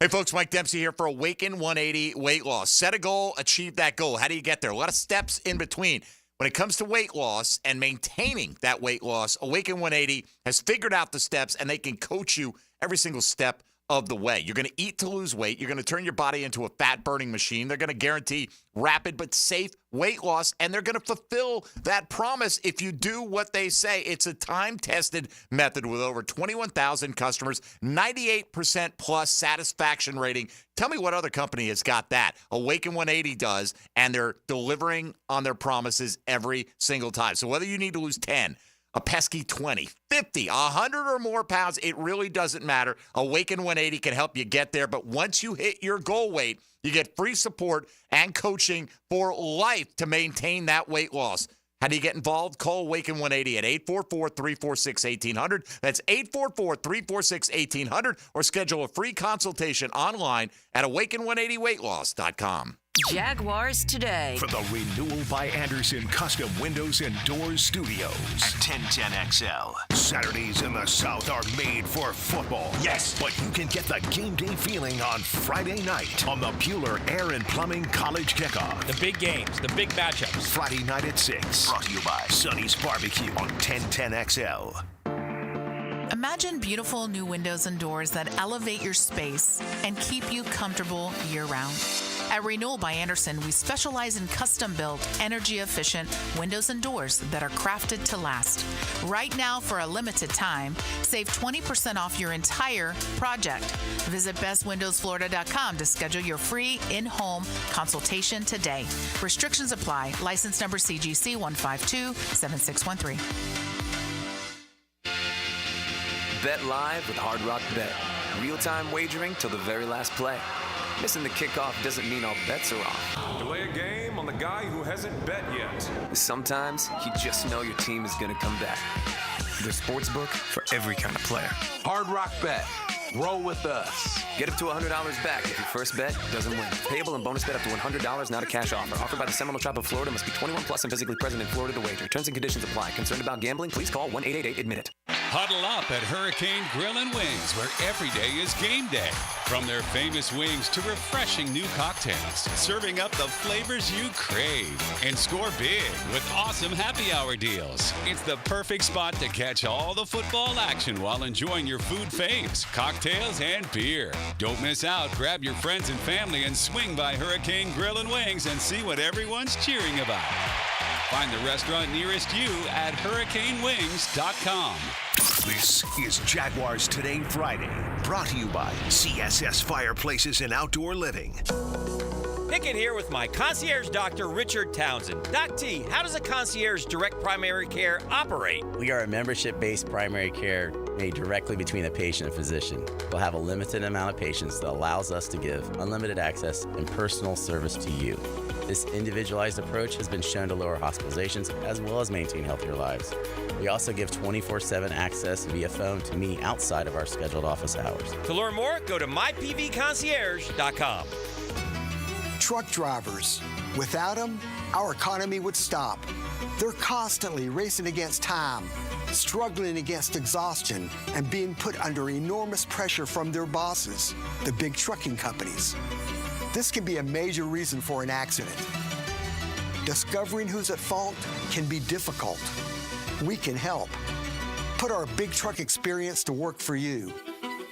Hey, folks, Mike Dempsey here for Awaken 180 Weight Loss. Set a goal, achieve that goal. How do you get there? A lot of steps in between. When it comes to weight loss and maintaining that weight loss, Awaken 180 has figured out the steps, and they can coach you every single step of the way. You're going to eat to lose weight. You're going to turn your body into a fat-burning machine. They're going to guarantee rapid but safe weight loss, and they're going to fulfill that promise if you do what they say. It's a time-tested method with over 21,000 customers, 98% plus satisfaction rating. Tell me what other company has got that. Awaken 180 does, and they're delivering on their promises every single time. So whether you need to lose 10, a pesky 20, 50, 100 or more pounds, it really doesn't matter. Awaken 180 can help you get there, but once you hit your goal weight, you get free support and coaching for life to maintain that weight loss. How do you get involved? Call Awaken 180 at 844-346-1800. That's 844-346-1800, or schedule a free consultation online at awaken180weightloss.com. Jaguars Today. From the Renewal by Anderson Custom Windows and Doors Studios at 1010XL. Saturdays in the South are made for football. Yes, but you can get the game day feeling on Friday night on the Bueller Air and Plumbing College Kickoff. The big games, the big matchups. Friday night at 6. Brought to you by Sonny's Barbecue on 1010XL. Imagine beautiful new windows and doors that elevate your space and keep you comfortable year-round. At Renewal by Andersen, we specialize in custom-built, energy-efficient windows and doors that are crafted to last. Right now, for a limited time, save 20% off your entire project. Visit bestwindowsflorida.com to schedule your free in-home consultation today. Restrictions apply. License number CGC 1527613. Bet live with Hard Rock Bet. Real-time wagering till the very last play. Missing the kickoff doesn't mean all bets are off. Delay a game on the guy who hasn't bet yet. Sometimes you just know your team is going to come back. The sportsbook for every kind of player. Hard Rock Bet. Roll with us. Get up to $100 back if your first bet doesn't win. Payable and bonus bet up to $100, not a cash offer. Offered by the Seminole Tribe of Florida. Must be 21 plus and physically present in Florida to wager. Terms and conditions apply. Concerned about gambling? Please call 1-888-ADMIT-IT. Huddle up at Hurricane Grill and Wings, where every day is game day. From their famous wings to refreshing new cocktails, serving up the flavors you crave. And score big with awesome happy hour deals. It's the perfect spot to catch all the football action while enjoying your food faves, cocktails, and beer. Don't miss out. Grab your friends and family and swing by Hurricane Grill and Wings and see what everyone's cheering about. Find the restaurant nearest you at hurricanewings.com. This is Jaguars Today Friday, brought to you by CSS Fireplaces and Outdoor Living. Pickett here with my concierge doctor, Richard Townsend. Doc T, how does a concierge direct primary care operate? We are a membership-based primary care made directly between a patient and physician. We'll have a limited amount of patients that allows us to give unlimited access and personal service to you. This individualized approach has been shown to lower hospitalizations as well as maintain healthier lives. We also give 24/7 access via phone to me outside of our scheduled office hours. To learn more, go to mypvconcierge.com. Truck drivers. Without them, our economy would stop. They're constantly racing against time, struggling against exhaustion, and being put under enormous pressure from their bosses, the big trucking companies. This can be a major reason for an accident. Discovering who's at fault can be difficult. We can help. Put our big truck experience to work for you.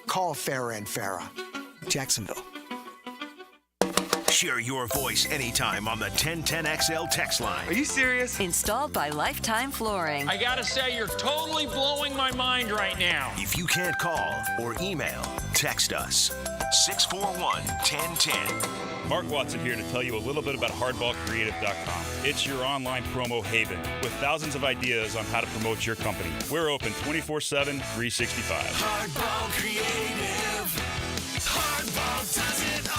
Call Farah and Farah, Jacksonville. Share your voice anytime on the 1010XL text line. Are you serious? Installed by Lifetime Flooring. I gotta say, you're totally blowing my mind right now. If you can't call or email, text us. 641-1010. Mark Watson here to tell you a little bit about hardballcreative.com. It's your online promo haven with thousands of ideas on how to promote your company. We're open 24/7, 365. Hardball Creative. Hardball does it all.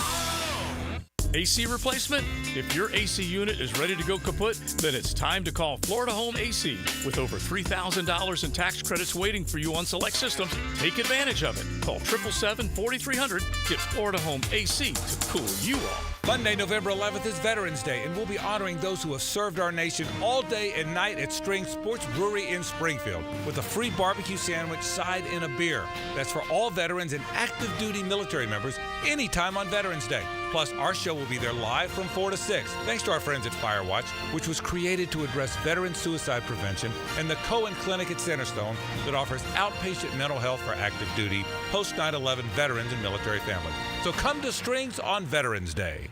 AC replacement? If your AC unit is ready to go kaput, then it's time to call Florida Home AC. With over $3,000 in tax credits waiting for you on select systems, take advantage of it. Call 777-4300. Get Florida Home AC to cool you off. Monday, November 11th is Veterans Day, and we'll be honoring those who have served our nation all day and night at String Sports Brewery in Springfield with a free barbecue sandwich, side, and a beer. That's for all veterans and active duty military members anytime on Veterans Day. Plus, our show will be there live from 4 to 6, thanks to our friends at Firewatch, which was created to address veteran suicide prevention, and the Cohen Clinic at Centerstone that offers outpatient mental health for active duty, post-9/11 veterans and military families. So come to Strings on Veterans Day.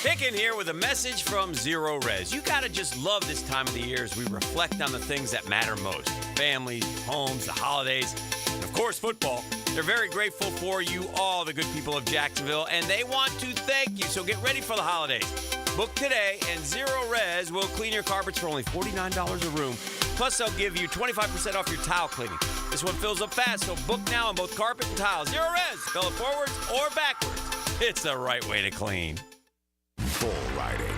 Pickett here with a message from Zero Res. You gotta just love this time of the year as we reflect on the things that matter most. Families, homes, the holidays, and of course football. They're very grateful for you, all the good people of Jacksonville, and they want to thank you. So get ready for the holidays. Book today, and Zero Res will clean your carpets for only $49 a room. Plus, they'll give you 25% off your tile cleaning. This one fills up fast, so book now on both carpet and tile. Zero Res, spell it forwards or backwards. It's the right way to clean. Bull riding.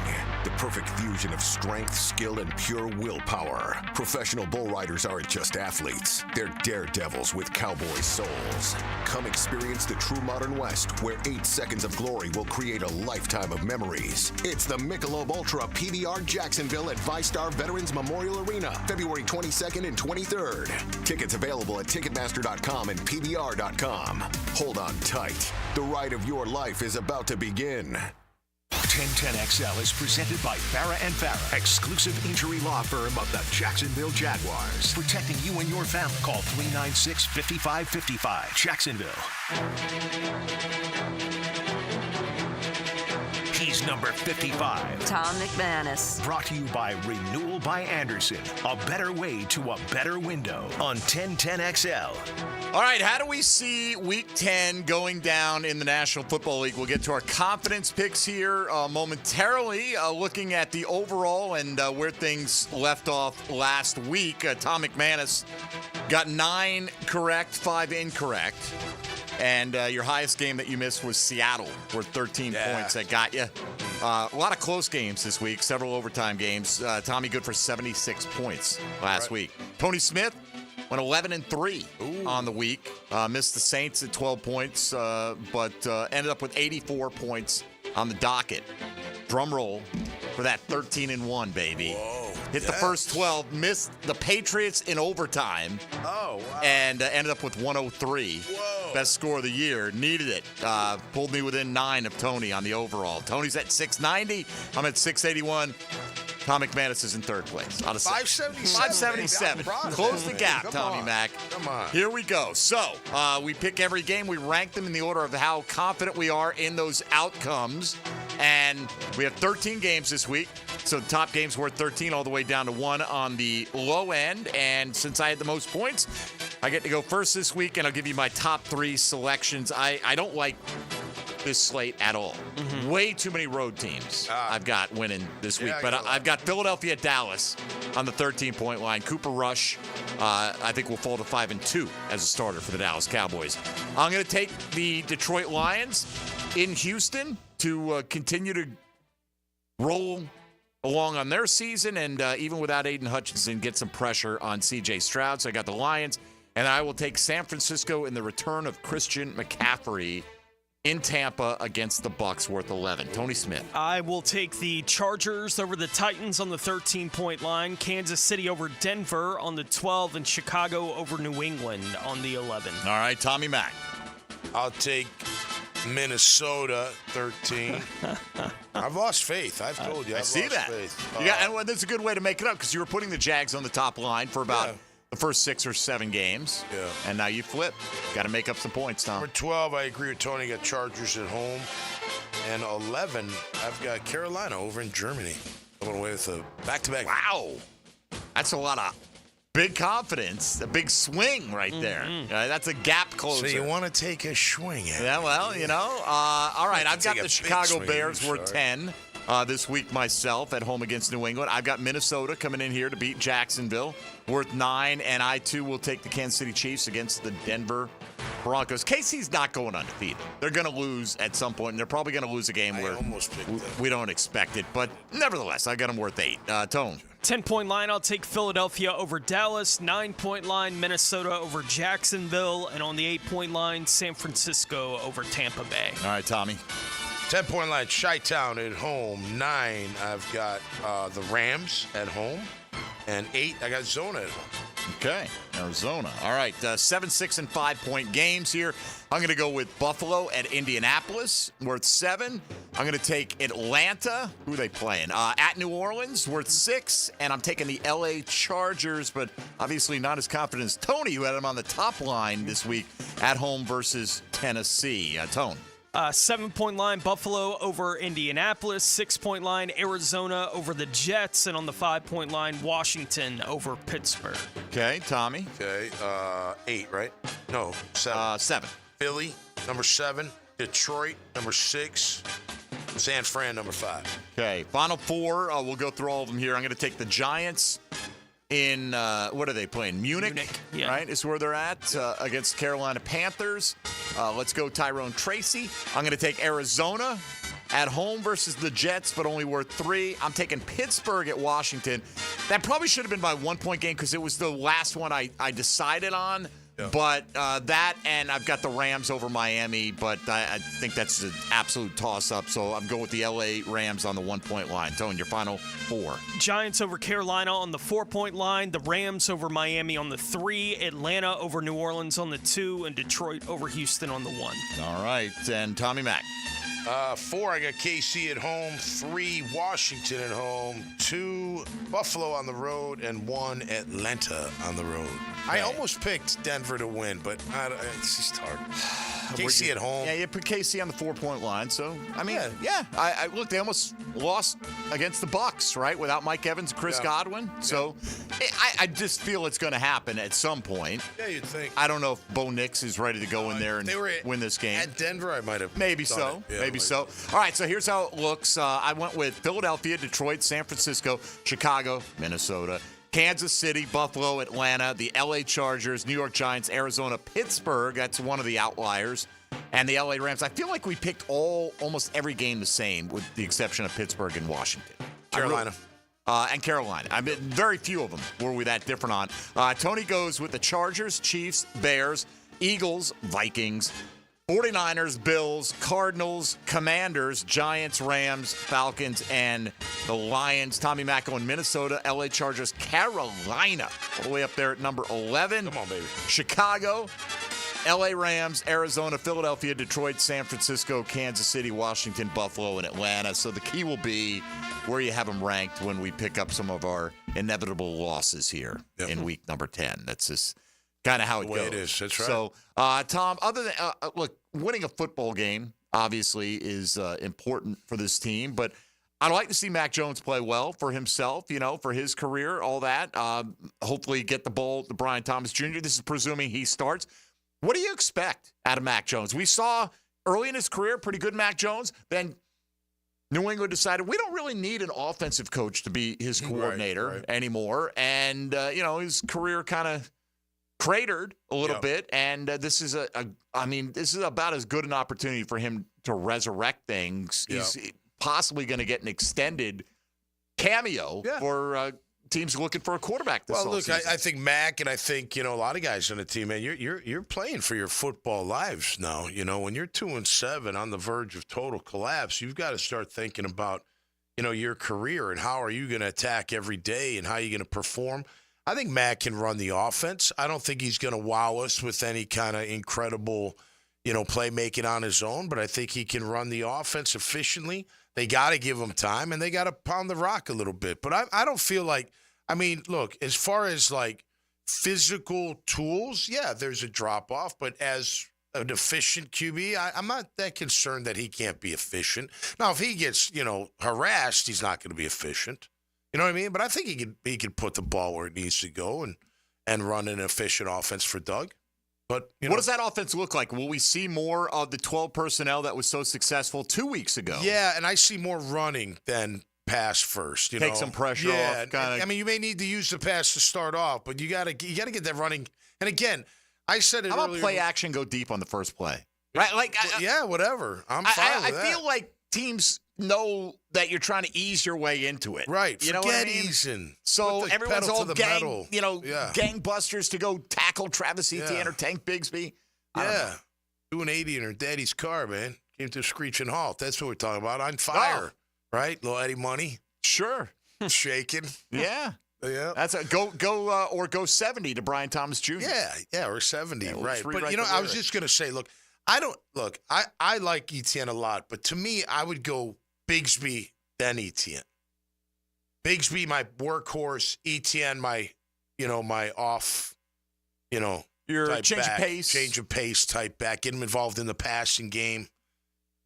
The perfect fusion of strength, skill, and pure willpower. Professional bull riders aren't just athletes. They're daredevils with cowboy souls. Come experience the true modern West, where 8 seconds of glory will create a lifetime of memories. It's the Michelob Ultra PBR Jacksonville at ViStar Veterans Memorial Arena, February 22nd and 23rd. Tickets available at Ticketmaster.com and PBR.com. Hold on tight. The ride of your life is about to begin. 1010XL is presented by Farah and Farah, exclusive injury law firm of the Jacksonville Jaguars. Protecting you and your family. Call 396-5555. Jacksonville. He's number 55. Tom McManus. Brought to you by Renewal by Anderson. A better way to a better window on 1010XL. All right, how do we see Week 10 going down in the National Football League? We'll get to our confidence picks here momentarily, looking at the overall and where things left off last week. Tom McManus got 9 correct, 5 incorrect. And your highest game that you missed was Seattle, worth 13 points. That got you. A lot of close games this week, several overtime games. Tommy good for 76 points last week. Tony Smith went 11-3 on the week. Missed the Saints at 12 points, but ended up with 84 points on the docket. Drum roll for that 13-1, baby. Whoa. Hit the first 12, missed the Patriots in overtime. Oh, wow. And ended up with 103. Whoa. Best score of the year. Needed it. Pulled me within 9 of Tony on the overall. Tony's at 690. I'm at 681. Tom McManus is in third place. Out of 577. Close the gap, Tommy Mac. Come on. Here we go. So, we pick every game. We rank them in the order of how confident we are in those outcomes. And we have 13 games this week. So the top game's worth 13 all the way down to 1 on the low end. And since I had the most points, I get to go first this week, and I'll give you my top 3 selections. I don't like this slate at all. Way too many road teams I've got winning this week. But I've got Philadelphia at Dallas on the 13-point line. Cooper Rush, I think, will fall to 5-2 as a starter for the Dallas Cowboys. I'm going to take the Detroit Lions in Houston to continue to roll along on their season, and even without Aiden Hutchinson, get some pressure on C.J. Stroud. So I got the Lions, and I will take San Francisco in the return of Christian McCaffrey in Tampa against the Bucs, worth 11. Tony Smith. I will take the Chargers over the Titans on the 13-point line, Kansas City over Denver on the 12, and Chicago over New England on the 11. All right, Tommy Mack. I'll take Minnesota 13. I've lost faith. I've told you. I see that. Faith. And that's a good way to make it up, because you were putting the Jags on the top line for about the first 6 or 7 games. Yeah. And now you flip. Got to make up some points, Tom. Number 12, I agree with Tony. Got Chargers at home. And 11, I've got Carolina over in Germany. Going away with a back-to-back. Wow. That's a lot of big confidence. A big swing right there. That's a gap closer. So you want to take a swing at it. Yeah, well, you know. All right, I've got the Chicago Bears worth 10 this week myself at home against New England. I've got Minnesota coming in here to beat Jacksonville, worth 9. And I, too, will take the Kansas City Chiefs against the Denver Broncos. KC's not going undefeated. They're going to lose at some point, and they're probably going to lose a game where we don't expect it. But nevertheless, I got them worth 8. Tone. 10-point line, I'll take Philadelphia over Dallas. 9-point line, Minnesota over Jacksonville. And on the 8-point line, San Francisco over Tampa Bay. All right, Tommy. 10-point line, Chi-Town at home. 9, I've got the Rams at home. And 8, I got Zona at home. Okay, Arizona. All right, 7, 6, and 5-point games here. I'm going to go with Buffalo at Indianapolis, worth 7. I'm going to take Atlanta. Who are they playing? At New Orleans, worth 6. And I'm taking the L.A. Chargers, but obviously not as confident as Tony, who had them on the top line this week at home versus Tennessee. Tone. 7-point line, Buffalo over Indianapolis. 6-point line, Arizona over the Jets. And on the 5-point line, Washington over Pittsburgh. Okay, Tommy. Okay, 8, right? No, 7. 7. Philly, number 7. Detroit, number 6. San Fran, number 5. Okay, final 4. We'll go through all of them here. I'm going to take the Giants in, what are they playing? Munich, right, is where they're at, against Carolina Panthers. Let's go Tyrone Tracy. I'm going to take Arizona at home versus the Jets, but only worth 3. I'm taking Pittsburgh at Washington. That probably should have been my 1-point game because it was the last one I decided on. Yeah. But that, and I've got the Rams over Miami, but I think that's an absolute toss-up. So I'm going with the L.A. Rams on the 1-point line. Tone, your final 4. Giants over Carolina on the 4-point line. The Rams over Miami on the 3. Atlanta over New Orleans on the 2. And Detroit over Houston on the 1. All right. And Tommy Mack. 4, I got KC at home. 3, Washington at home. 2, Buffalo on the road. And 1, Atlanta on the road. I almost picked Denver to win, but it's just hard. KC at home. Yeah, you put KC on the 4-point line. So, I mean, I look, they almost lost against the Bucs, right, without Mike Evans and Chris Godwin. So, I just feel it's going to happen at some point. Yeah, you'd think. I don't know if Bo Nix is ready to go in there and win this game. At Denver, I might have. Maybe so. Yeah, Maybe so. All right, so here's how it looks. I went with Philadelphia, Detroit, San Francisco, Chicago, Minnesota, Kansas City, Buffalo, Atlanta, the LA Chargers, New York Giants, Arizona, Pittsburgh. That's one of the outliers. And the LA Rams. I feel like we picked almost every game the same, with the exception of Pittsburgh and Washington. Carolina. And Carolina. I mean, very few of them were we that different on. Tony goes with the Chargers, Chiefs, Bears, Eagles, Vikings, 49ers, Bills, Cardinals, Commanders, Giants, Rams, Falcons, and the Lions. Tommy Mack going Minnesota, LA Chargers, Carolina, all the way up there at number 11. Come on, baby. Chicago, LA Rams, Arizona, Philadelphia, Detroit, San Francisco, Kansas City, Washington, Buffalo, and Atlanta. So the key will be where you have them ranked when we pick up some of our inevitable losses here in week number 10. That's just kind of how it goes. It is. That's right. So, Tom, other than look, winning a football game obviously is important for this team, but I'd like to see Mac Jones play well for himself, for his career, all that. Hopefully get the ball to Brian Thomas Jr. This is presuming he starts. What do you expect out of Mac Jones? We saw early in his career pretty good Mac Jones. Then New England decided we don't really need an offensive coach to be his coordinator anymore. And, his career kind of cratered a little bit, and this is this is about as good an opportunity for him to resurrect things. He's possibly going to get an extended cameo for teams looking for a quarterback this look, offseason. I think Mac, and I think a lot of guys on the team, man, you're playing for your football lives now. When you're 2-7 on the verge of total collapse, you've got to start thinking about your career and how are you going to attack every day and how are you going to perform. I think Mac can run the offense. I don't think he's going to wow us with any kind of incredible, playmaking on his own, but I think he can run the offense efficiently. They got to give him time, and they got to pound the rock a little bit. But I don't feel like, look, as far as like physical tools, there's a drop-off, but as an efficient QB, I'm not that concerned that he can't be efficient. Now, if he gets, harassed, he's not going to be efficient. You know what I mean? But I think he could put the ball where it needs to go and run an efficient offense for Doug. But what does that offense look like? Will we see more of the 12 personnel that was so successful 2 weeks ago? Yeah, and I see more running than pass first. Take some pressure off. You may need to use the pass to start off, but you gotta get that running. And again, I said it earlier. How about play action go deep on the first play? Right? Whatever. I'm fine with that. I feel like teams know that you're trying to ease your way into it. Right. You know what I mean? Easing. So everyone's all gangbusters to go tackle Travis Etienne or Tank Bigsby. Doing 80 in her daddy's car, man. Came to a screeching halt. That's what we're talking about. On fire. Right? Little Eddie Money. Sure. Shaking. Yeah. Yeah. That's a go 70 to Brian Thomas Jr. Yeah, or 70. Right. But I was just gonna say, I like Etienne a lot, but to me, I would go Bigsby, then Etienne. Bigsby, my workhorse. Etienne, my off, your change of pace type back. Get him involved in the passing game.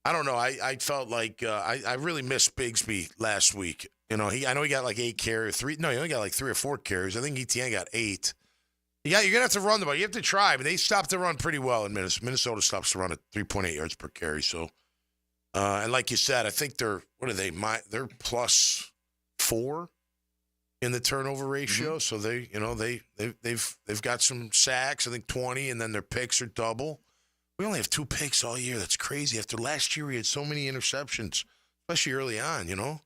I don't know. I felt like I really missed Bigsby last week. I know he got like 8 carries. He only got like 3 or 4 carries. I think Etienne got 8. You're going to have to run the ball. You have to try, but they stopped the run pretty well in Minnesota. Minnesota stops the run at 3.8 yards per carry. So, and like you said, I think they're +4 in the turnover ratio. Mm-hmm. So they've got some sacks. I think 20, and then their picks are double. We only have 2 picks all year. That's crazy. After last year, we had so many interceptions, especially early on.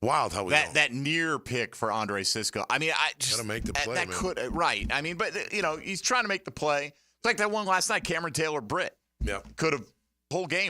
Wild how we that near pick for Andre Sisco. I mean, I just gotta make the play. That man. Could right. I mean, but he's trying to make the play. It's like that one last night, Cameron Taylor-Britt. Yeah, could have whole game